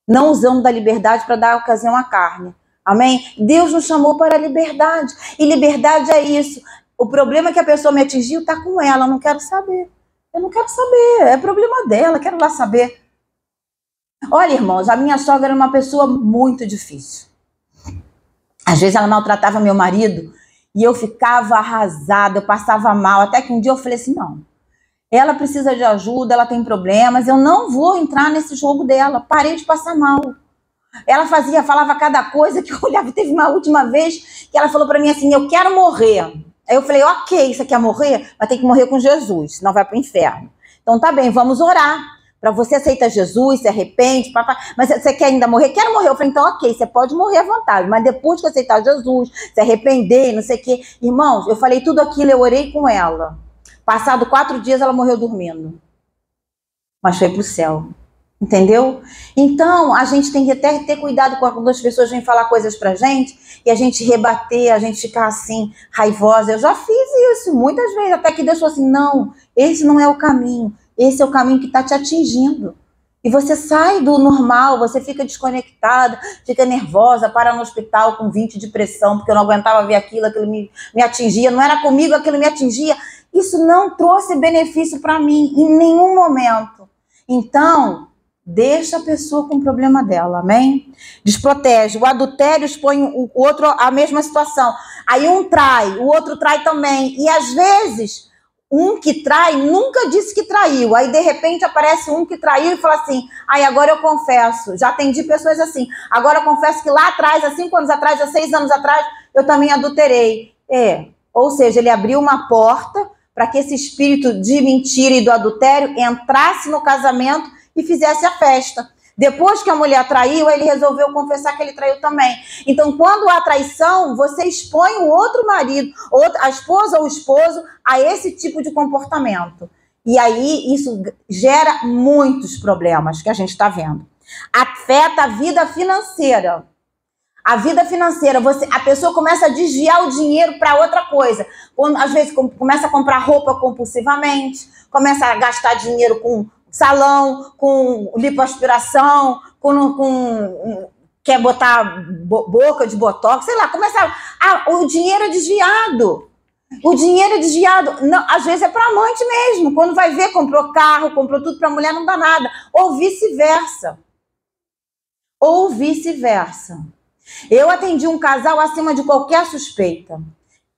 A: não usando da liberdade para dar ocasião à carne. Amém? Deus nos chamou para a liberdade. E liberdade é isso. O problema é que a pessoa me atingiu está com ela. Eu não quero saber. Eu não quero saber. É problema dela. Quero lá saber. Olha, irmãos, a minha sogra era uma pessoa muito difícil. Às vezes ela maltratava meu marido e eu ficava arrasada, eu passava mal. Até que um dia eu falei assim, não. Ela precisa de ajuda, ela tem problemas. Eu não vou entrar nesse jogo dela. Parei de passar mal. Ela falava cada coisa que eu olhava. Teve uma última vez que ela falou para mim assim, eu quero morrer. Aí eu falei, ok, você quer morrer? Vai ter que morrer com Jesus, senão vai para o inferno. Então tá bem, vamos orar. Para você aceita Jesus, se arrepende, papai. Mas você quer ainda morrer? Quero morrer. Eu falei, então ok, você pode morrer à vontade. Mas depois que aceitar Jesus, se arrepender, não sei o quê. Irmãos, eu falei tudo aquilo, eu orei com ela. Passado 4 dias ela morreu dormindo. Mas foi pro céu. Entendeu? Então, a gente tem que até ter cuidado quando as pessoas vêm falar coisas pra gente e a gente rebater, a gente ficar assim, raivosa. Eu já fiz isso muitas vezes, até que Deus falou assim, não, esse não é o caminho, esse é o caminho que está te atingindo. E você sai do normal, você fica desconectada, fica nervosa, para no hospital com 20 de pressão, porque eu não aguentava ver aquilo me atingia, não era comigo, aquilo me atingia. Isso não trouxe benefício para mim, em nenhum momento. Então, deixa a pessoa com o problema dela, amém? Desprotege. O adultério expõe o outro à mesma situação. Aí um trai, o outro trai também. E às vezes, um que trai nunca disse que traiu. Aí de repente aparece um que traiu e fala assim, agora eu confesso. Já atendi pessoas assim. Agora eu confesso que lá atrás, há 5 anos atrás, há 6 anos atrás, eu também adulterei. Ou seja, ele abriu uma porta para que esse espírito de mentira e do adultério entrasse no casamento e fizesse a festa. Depois que a mulher traiu, ele resolveu confessar que ele traiu também. Então, quando há traição, você expõe o outro marido, a esposa ou o esposo, a esse tipo de comportamento. E aí, isso gera muitos problemas que a gente está vendo. Afeta a vida financeira. A vida financeira, a pessoa começa a desviar o dinheiro para outra coisa. Às vezes, começa a comprar roupa compulsivamente, começa a gastar dinheiro com salão, com lipoaspiração, quer botar boca de botox, sei lá, o dinheiro é desviado. O dinheiro é desviado, não, às vezes é para amante mesmo, quando vai ver, comprou carro, comprou tudo para a mulher, não dá nada, ou vice-versa. Ou vice-versa. Eu atendi um casal acima de qualquer suspeita.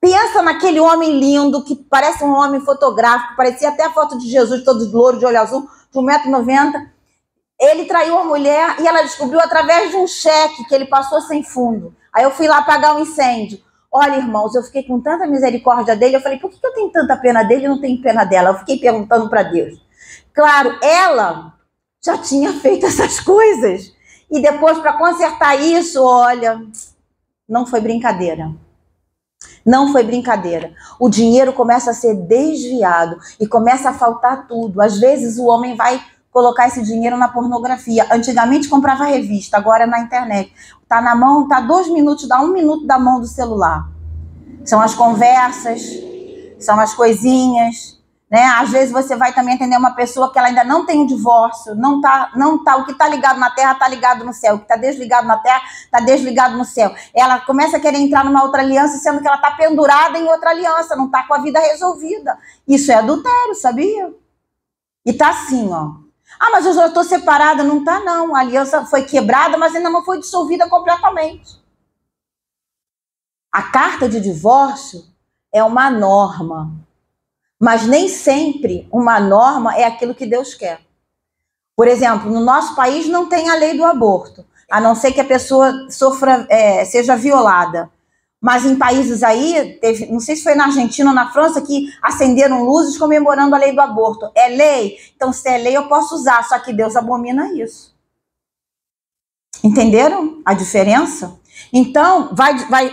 A: Pensa naquele homem lindo, que parece um homem fotográfico, parecia até a foto de Jesus, todo louro, de olho azul, de 1,90 m. Ele traiu a mulher e ela descobriu através de um cheque que ele passou sem fundo. Aí eu fui lá apagar um incêndio. Olha, irmãos, eu fiquei com tanta misericórdia dele, eu falei, por que eu tenho tanta pena dele e não tenho pena dela? Eu fiquei perguntando para Deus. Claro, ela já tinha feito essas coisas. E depois, para consertar isso, olha, não foi brincadeira. Não foi brincadeira. O dinheiro começa a ser desviado e começa a faltar tudo. Às vezes o homem vai colocar esse dinheiro na pornografia. Antigamente comprava revista, agora é na internet. Tá na mão, tá 2 minutos, dá 1 minuto da mão do celular. São as conversas, são as coisinhas, né? Às vezes você vai também atender uma pessoa que ela ainda não tem um divórcio, não tá, o que tá ligado na terra tá ligado no céu, o que tá desligado na terra tá desligado no céu. Ela começa a querer entrar numa outra aliança, sendo que ela tá pendurada em outra aliança, não tá com a vida resolvida. Isso é adultério, sabia? E tá assim, ó. Ah, mas eu já estou separada. Não tá, não. A aliança foi quebrada, mas ainda não foi dissolvida completamente. A carta de divórcio é uma norma, mas nem sempre uma norma é aquilo que Deus quer. Por exemplo, no nosso país não tem a lei do aborto, a não ser que a pessoa seja violada. Mas em países aí, não sei se foi na Argentina ou na França, que acenderam luzes comemorando a lei do aborto. É lei? Então, se é lei, eu posso usar, só que Deus abomina isso. Entenderam a diferença? Então,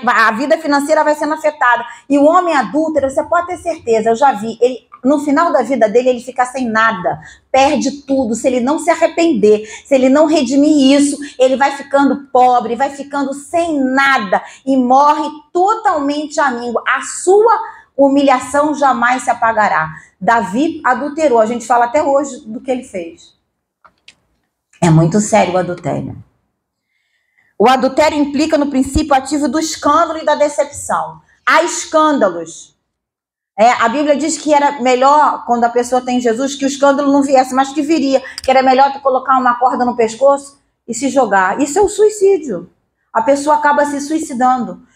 A: a vida financeira vai sendo afetada. E o homem adúltero, você pode ter certeza, eu já vi, no final da vida dele, ele fica sem nada, perde tudo. Se ele não se arrepender, se ele não redimir isso, ele vai ficando pobre, vai ficando sem nada e morre totalmente amíngua. A sua humilhação jamais se apagará. Davi adulterou, a gente fala até hoje do que ele fez. É muito sério o adultério. O adultério implica no princípio ativo do escândalo e da decepção. Há escândalos. A Bíblia diz que era melhor, quando a pessoa tem Jesus, que o escândalo não viesse, mas que viria. Que era melhor tu colocar uma corda no pescoço e se jogar. Isso é o suicídio. A pessoa acaba se suicidando.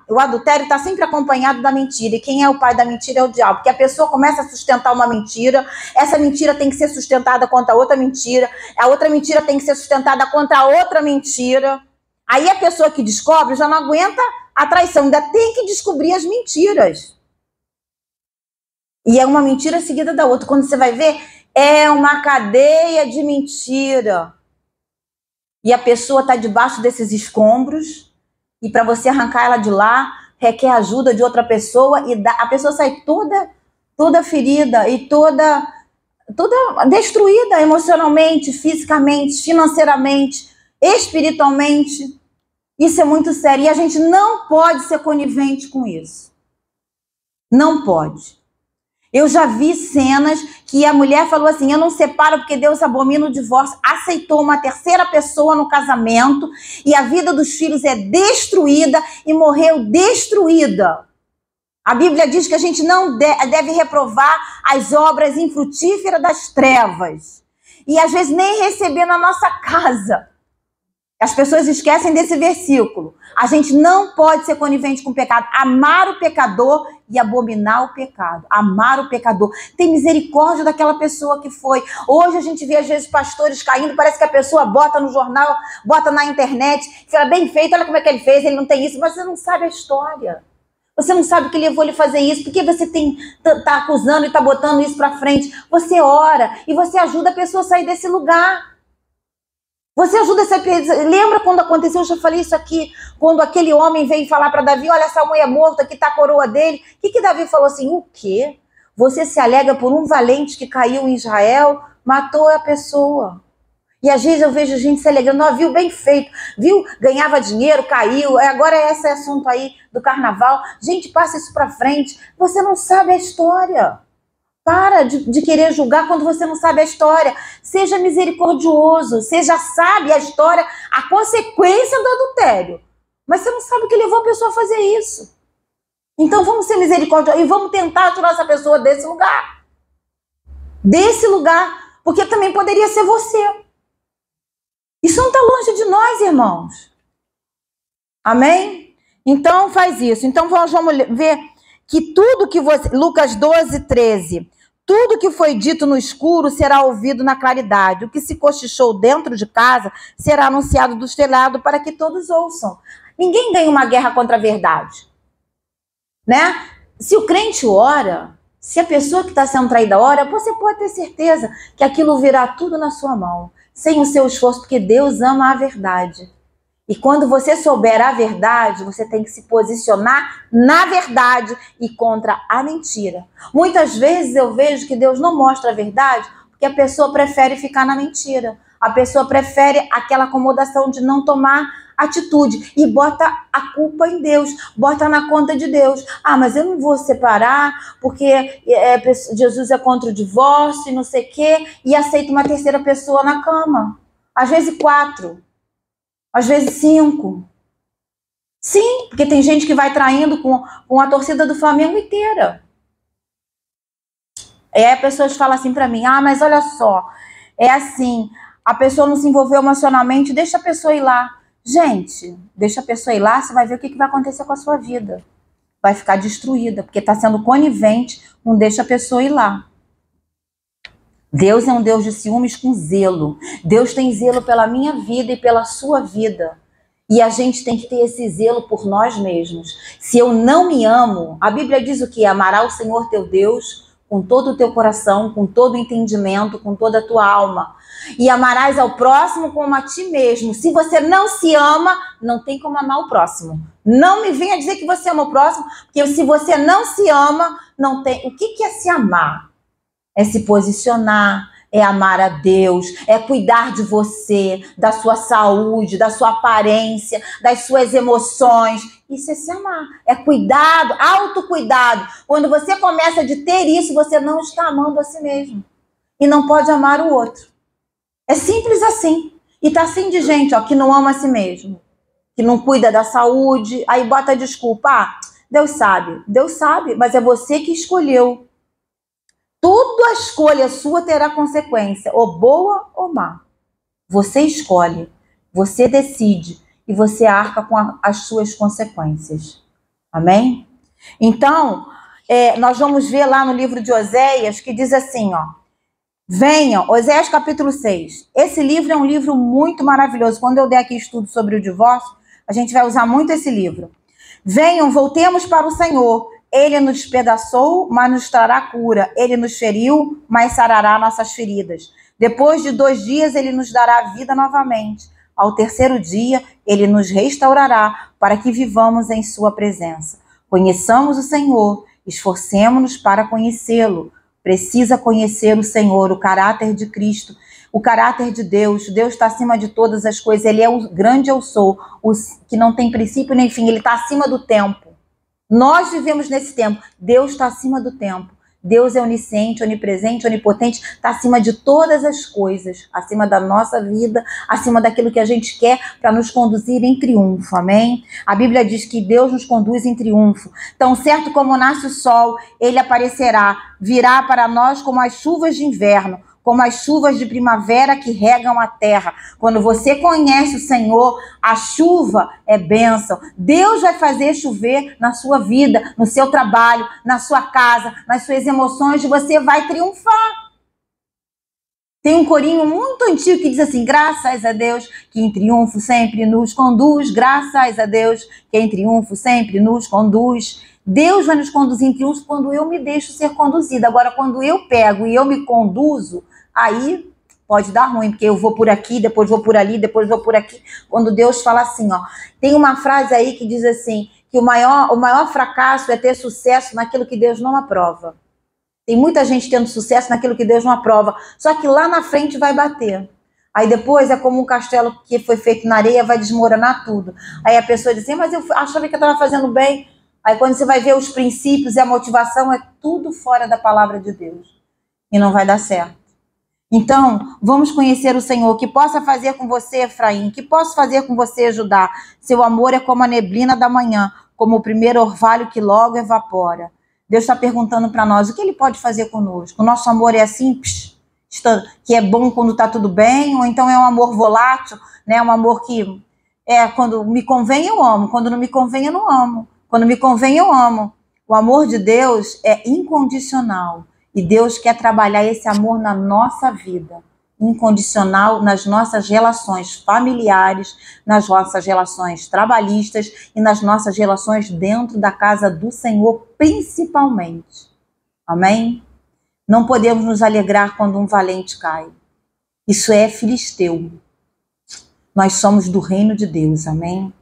A: O adultério está sempre acompanhado da mentira. E quem é o pai da mentira é o diabo. Porque a pessoa começa a sustentar uma mentira. Essa mentira tem que ser sustentada contra outra mentira. A outra mentira tem que ser sustentada contra outra mentira. Aí a pessoa que descobre já não aguenta a traição. Ainda tem que descobrir as mentiras. E é uma mentira seguida da outra. Quando você vai ver, é uma cadeia de mentira. E a pessoa está debaixo desses escombros, e para você arrancar ela de lá, requer ajuda de outra pessoa, e a pessoa sai toda ferida e toda destruída emocionalmente, fisicamente, financeiramente, espiritualmente. Isso é muito sério, e a gente não pode ser conivente com isso. Não pode. Eu já vi cenas que a mulher falou assim, eu não separo porque Deus abomina o divórcio, aceitou uma terceira pessoa no casamento e a vida dos filhos é destruída e morreu destruída. A Bíblia diz que a gente não deve reprovar as obras infrutíferas das trevas. E às vezes nem receber na nossa casa. As pessoas esquecem desse versículo. A gente não pode ser conivente com o pecado. Amar o pecador e abominar o pecado. Amar o pecador. Tem misericórdia daquela pessoa que foi. Hoje a gente vê às vezes pastores caindo, parece que a pessoa bota no jornal, bota na internet, fala bem feito, olha como é que ele fez, ele não tem isso, mas você não sabe a história. Você não sabe o que levou ele a fazer isso, porque você tá acusando e tá botando isso pra frente. Você ora e você ajuda a pessoa a sair desse lugar. Você ajuda essa pessoa. Lembra quando aconteceu, eu já falei isso aqui, quando aquele homem veio falar para Davi, olha, essa mulher morta, aqui tá a coroa dele. O que Davi falou assim? O quê? Você se alega por um valente que caiu em Israel, matou a pessoa. E às vezes eu vejo gente se alegrando, ó, viu, bem feito, viu, ganhava dinheiro, caiu, agora esse é assunto aí do carnaval. Gente, passa isso para frente, você não sabe a história. Para de querer julgar quando você não sabe a história. Seja misericordioso, você já sabe a história, a consequência do adultério. Mas você não sabe o que levou a pessoa a fazer isso. Então vamos ser misericordiosos e vamos tentar tirar essa pessoa desse lugar. Desse lugar, porque também poderia ser você. Isso não está longe de nós, irmãos. Amém? Então faz isso. Então vamos ver que tudo que você... Lucas 12, 13. Tudo que foi dito no escuro será ouvido na claridade. O que se cochichou dentro de casa será anunciado do telhado para que todos ouçam. Ninguém ganha uma guerra contra a verdade. Né? Se o crente ora, se a pessoa que está sendo traída ora, você pode ter certeza que aquilo virá tudo na sua mão, sem o seu esforço, porque Deus ama a verdade. E quando você souber a verdade, você tem que se posicionar na verdade e contra a mentira. Muitas vezes eu vejo que Deus não mostra a verdade porque a pessoa prefere ficar na mentira. A pessoa prefere aquela acomodação de não tomar atitude e bota a culpa em Deus, bota na conta de Deus. Ah, mas eu não vou separar porque Jesus é contra o divórcio e não sei o quê, e aceita uma terceira pessoa na cama. Às vezes 4. Às vezes 5. Sim, porque tem gente que vai traindo com a torcida do Flamengo inteira. E aí as pessoas falam assim pra mim, ah, mas olha só, é assim, a pessoa não se envolveu emocionalmente, deixa a pessoa ir lá. Gente, deixa a pessoa ir lá, você vai ver o que vai acontecer com a sua vida. Vai ficar destruída, porque está sendo conivente, não deixa a pessoa ir lá. Deus é um Deus de ciúmes com zelo. Deus tem zelo pela minha vida e pela sua vida. E a gente tem que ter esse zelo por nós mesmos. Se eu não me amo, a Bíblia diz o quê? Amará o Senhor teu Deus com todo o teu coração, com todo o entendimento, com toda a tua alma. E amarás ao próximo como a ti mesmo. Se você não se ama, não tem como amar o próximo. Não me venha dizer que você ama o próximo, porque se você não se ama, não tem. O que é se amar? É se posicionar, é amar a Deus, é cuidar de você, da sua saúde, da sua aparência, das suas emoções. Isso é se amar, é cuidado, autocuidado. Quando você começa a ter isso, você não está amando a si mesmo. E não pode amar o outro. É simples assim. E tá assim de gente, ó, que não ama a si mesmo, que não cuida da saúde, aí bota a desculpa, ah, Deus sabe, mas é você que escolheu. Tudo a escolha sua terá consequência, ou boa ou má. Você escolhe, você decide e você arca com as suas consequências. Amém? Então, nós vamos ver lá no livro de Oséias que diz assim, ó, venham, Oséias capítulo 6. Esse livro é um livro muito maravilhoso. Quando eu der aqui estudo sobre o divórcio, a gente vai usar muito esse livro. Venham, voltemos para o Senhor. Ele nos despedaçou, mas nos trará cura. Ele nos feriu, mas sarará nossas feridas. Depois de 2 dias, ele nos dará vida novamente. Ao 3º dia, ele nos restaurará para que vivamos em sua presença. Conheçamos o Senhor, esforcemo-nos para conhecê-lo. Precisa conhecer o Senhor, o caráter de Cristo, o caráter de Deus. Deus está acima de todas as coisas. Ele é o grande eu sou, o que não tem princípio nem fim. Ele está acima do tempo. Nós vivemos nesse tempo. Deus está acima do tempo. Deus é onisciente, onipresente, onipotente, está acima de todas as coisas, acima da nossa vida, acima daquilo que a gente quer para nos conduzir em triunfo, amém? A Bíblia diz que Deus nos conduz em triunfo. Tão certo como nasce o sol, ele aparecerá, virá para nós como as chuvas de inverno, como as chuvas de primavera que regam a terra. Quando você conhece o Senhor, a chuva é bênção. Deus vai fazer chover na sua vida, no seu trabalho, na sua casa, nas suas emoções, e você vai triunfar. Tem um corinho muito antigo que diz assim, graças a Deus que em triunfo sempre nos conduz, graças a Deus que em triunfo sempre nos conduz. Deus vai nos conduzir em triunfo quando eu me deixo ser conduzida. Agora, quando eu pego e eu me conduzo, aí pode dar ruim, porque eu vou por aqui, depois vou por ali, depois vou por aqui. Quando Deus fala assim, ó, tem uma frase aí que diz assim, que o maior fracasso é ter sucesso naquilo que Deus não aprova. Tem muita gente tendo sucesso naquilo que Deus não aprova, só que lá na frente vai bater. Aí depois é como um castelo que foi feito na areia, vai desmoronar tudo. Aí a pessoa diz assim, mas eu achava que eu estava fazendo bem. Aí quando você vai ver os princípios e a motivação, é tudo fora da palavra de Deus. E não vai dar certo. Então, vamos conhecer o Senhor. Que possa fazer com você, Efraim? Que possa fazer com você, Judá? Seu amor é como a neblina da manhã, como o primeiro orvalho que logo evapora. Deus está perguntando para nós, o que Ele pode fazer conosco? O nosso amor é assim, que é bom quando está tudo bem, ou então é um amor volátil, né? Um amor que quando me convém eu amo, quando não me convém eu não amo. Quando me convém, eu amo. O amor de Deus é incondicional. E Deus quer trabalhar esse amor na nossa vida. Incondicional nas nossas relações familiares, nas nossas relações trabalhistas e nas nossas relações dentro da casa do Senhor, principalmente. Amém? Não podemos nos alegrar quando um valente cai. Isso é filisteu. Nós somos do reino de Deus. Amém?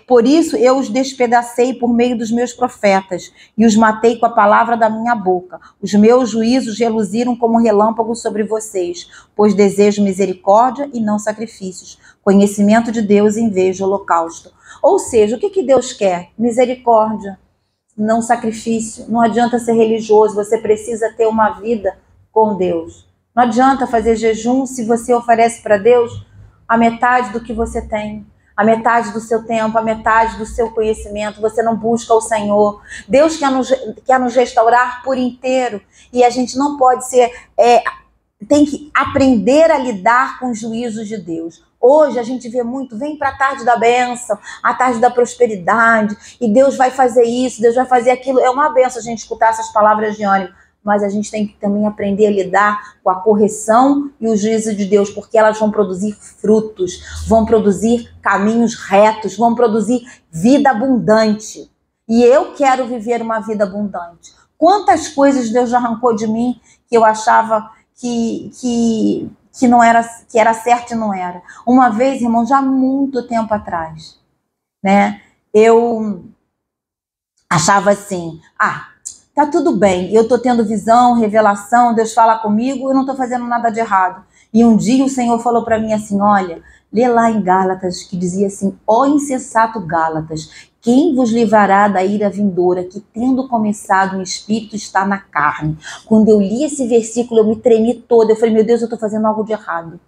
A: Por isso eu os despedacei por meio dos meus profetas e os matei com a palavra da minha boca. Os meus juízos reluziram como relâmpago sobre vocês, pois desejo misericórdia e não sacrifícios, conhecimento de Deus em vez de holocausto. Ou seja, o que Deus quer? Misericórdia, não sacrifício. Não adianta ser religioso, você precisa ter uma vida com Deus. Não adianta fazer jejum se você oferece para Deus a metade do que você tem. a metade do seu tempo, a metade do seu conhecimento, você não busca o Senhor. Deus quer nos restaurar por inteiro. E a gente não pode ser... tem que aprender a lidar com os juízos de Deus. Hoje a gente vê muito, vem para a tarde da bênção, a tarde da prosperidade, e Deus vai fazer isso, Deus vai fazer aquilo. É uma bênção a gente escutar essas palavras de ânimo, mas a gente tem que também aprender a lidar com a correção e o juízo de Deus, porque elas vão produzir frutos, vão produzir caminhos retos, vão produzir vida abundante. E eu quero viver uma vida abundante. Quantas coisas Deus já arrancou de mim que eu achava que não era, que era certo e não era. Uma vez, irmão, já há muito tempo atrás, né? Eu achava assim, tá tudo bem, eu tô tendo visão, revelação, Deus fala comigo, eu não tô fazendo nada de errado. E um dia o Senhor falou para mim assim, olha, lê lá em Gálatas, que dizia assim, ó insensato Gálatas, quem vos livrará da ira vindoura, que tendo começado o Espírito está na carne. Quando eu li esse versículo, eu me tremi toda. Eu falei, meu Deus, eu estou fazendo algo de errado.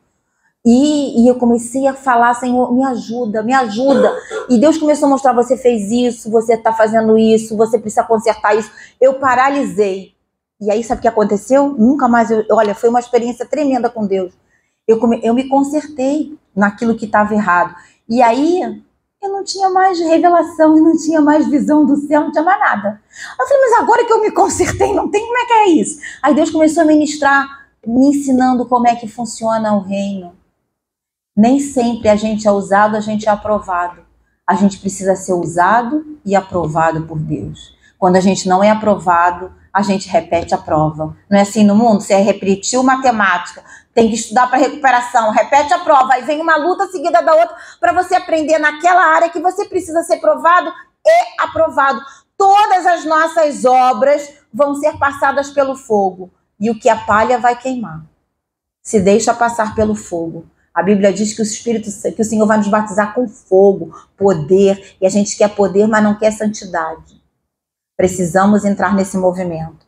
A: E eu comecei a falar, Senhor, me ajuda, me ajuda. E Deus começou a mostrar, você fez isso, você está fazendo isso, você precisa consertar isso. Eu paralisei. E aí, sabe o que aconteceu? Nunca mais, olha, foi uma experiência tremenda com Deus. Eu me consertei naquilo que estava errado. E aí... eu não tinha mais revelação, eu não tinha mais visão do céu, não tinha mais nada. Eu falei, mas agora que eu me consertei, não tem, como é que é isso? Aí Deus começou a ministrar, me ensinando como é que funciona o reino. Nem sempre a gente é usado, a gente é aprovado. A gente precisa ser usado e aprovado por Deus. Quando a gente não é aprovado, a gente repete a prova. Não é assim no mundo? Você repetiu matemática, tem que estudar para recuperação, repete a prova, aí vem uma luta seguida da outra para você aprender naquela área que você precisa ser provado e aprovado. Todas as nossas obras vão ser passadas pelo fogo e o que a palha vai queimar. Se deixa passar pelo fogo. A Bíblia diz que que o Senhor vai nos batizar com fogo, poder, e a gente quer poder, mas não quer santidade. Precisamos entrar nesse movimento.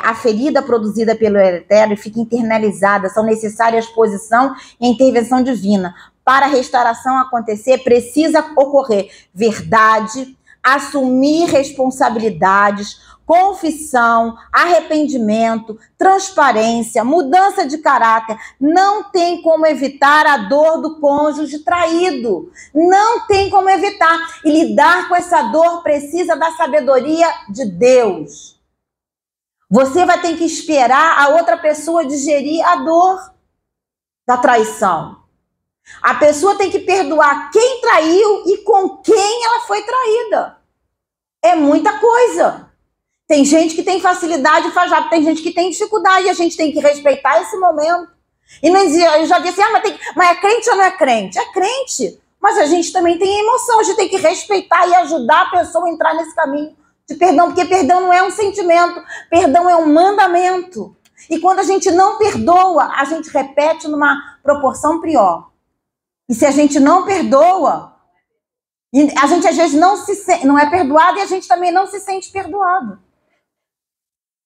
A: A ferida produzida pelo adultério fica internalizada, são necessárias exposição e intervenção divina. Para a restauração acontecer, precisa ocorrer verdade, assumir responsabilidades, confissão, arrependimento, transparência, mudança de caráter. Não tem como evitar a dor do cônjuge traído. Não tem como evitar. E lidar com essa dor precisa da sabedoria de Deus. Você vai ter que esperar a outra pessoa digerir a dor da traição. A pessoa tem que perdoar quem traiu e com quem ela foi traída. É muita coisa. Tem gente que tem facilidade de falar, tem gente que tem dificuldade, e a gente tem que respeitar esse momento. E não dizia, eu já vi assim, mas é crente ou não é crente? É crente, mas a gente também tem emoção, a gente tem que respeitar e ajudar a pessoa a entrar nesse caminho de perdão, porque perdão não é um sentimento, perdão é um mandamento. E quando a gente não perdoa, a gente repete numa proporção pior. E se a gente não perdoa, a gente às vezes não é perdoado e a gente também não se sente perdoado.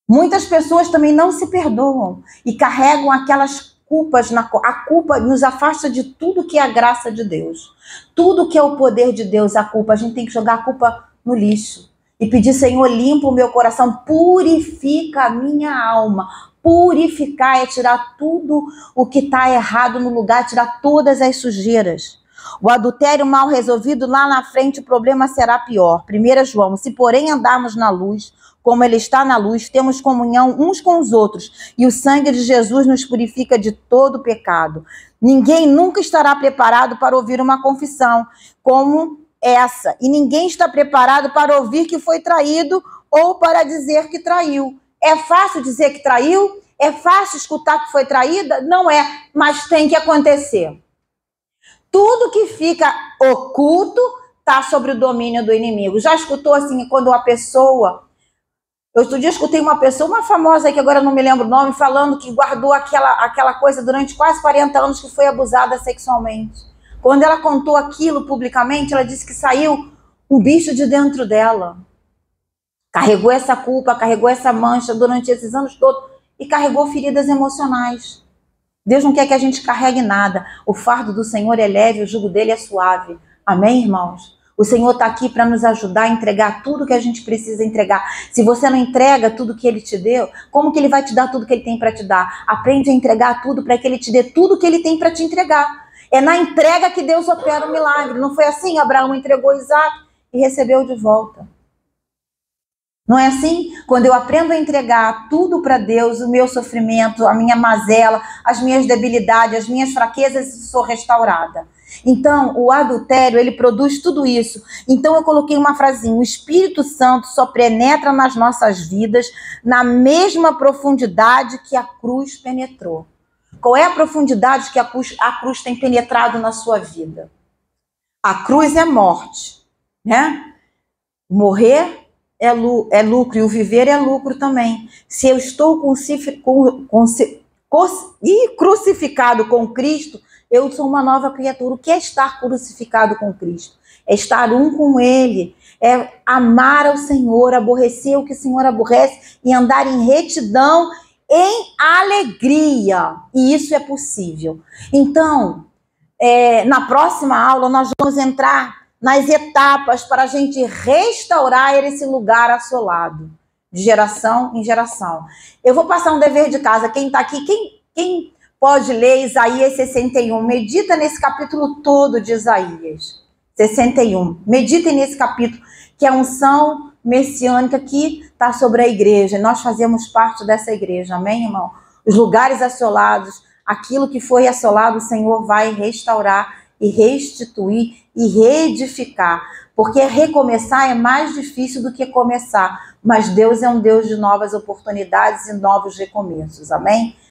A: Muitas pessoas também não se perdoam e carregam aquelas culpas. A culpa nos afasta de tudo que é a graça de Deus. Tudo que é o poder de Deus, a culpa. A gente tem que jogar a culpa no lixo e pedir, Senhor, limpa o meu coração, purifica a minha alma. Purificar é tirar tudo o que está errado no lugar, tirar todas as sujeiras. O adultério mal resolvido, lá na frente o problema será pior. 1 João, se porém andarmos na luz, como ele está na luz, temos comunhão uns com os outros, e o sangue de Jesus nos purifica de todo pecado. Ninguém nunca estará preparado para ouvir uma confissão como essa, e ninguém está preparado para ouvir que foi traído ou para dizer que traiu. É fácil dizer que traiu? É fácil escutar que foi traída? Não é, mas tem que acontecer. Tudo que fica oculto está sob o domínio do inimigo. Já escutou assim, quando a pessoa... Eu outro dia escutei uma pessoa, uma famosa aí, que agora eu não me lembro o nome, falando que guardou aquela coisa durante quase 40 anos que foi abusada sexualmente. Quando ela contou aquilo publicamente, ela disse que saiu um bicho de dentro dela. Carregou essa culpa, carregou essa mancha durante esses anos todos e carregou feridas emocionais. Deus não quer que a gente carregue nada. O fardo do Senhor é leve, o jugo dele é suave. Amém, irmãos? O Senhor está aqui para nos ajudar a entregar tudo que a gente precisa entregar. Se você não entrega tudo que Ele te deu, como que Ele vai te dar tudo que Ele tem para te dar? Aprende a entregar tudo para que Ele te dê tudo que Ele tem para te entregar. É na entrega que Deus opera o milagre. Não foi assim? Abraão entregou Isaac e recebeu de volta. Não é assim? Quando eu aprendo a entregar tudo para Deus, o meu sofrimento, a minha mazela, as minhas debilidades, as minhas fraquezas, sou restaurada. Então, o adultério, ele produz tudo isso. Então, eu coloquei uma frasinha: o Espírito Santo só penetra nas nossas vidas na mesma profundidade que a cruz penetrou. Qual é a profundidade que a cruz tem penetrado na sua vida? A cruz é morte, né? Morrer é lucro e o viver é lucro também. Se eu estou crucificado com Cristo, eu sou uma nova criatura. O que é estar crucificado com Cristo? É estar um com Ele, é amar ao Senhor, aborrecer o que o Senhor aborrece e andar em retidão, em alegria. E isso é possível. Então, na próxima aula, nós vamos entrar nas etapas para a gente restaurar esse lugar assolado, de geração em geração. Eu vou passar um dever de casa. Quem está aqui, quem pode ler Isaías 61? Medita nesse capítulo todo de Isaías 61. Meditem nesse capítulo, que é a unção messiânica que está sobre a igreja. Nós fazemos parte dessa igreja, amém, irmão? Os lugares assolados, aquilo que foi assolado, o Senhor vai restaurar e restituir e reedificar, porque recomeçar é mais difícil do que começar, mas Deus é um Deus de novas oportunidades e novos recomeços, amém?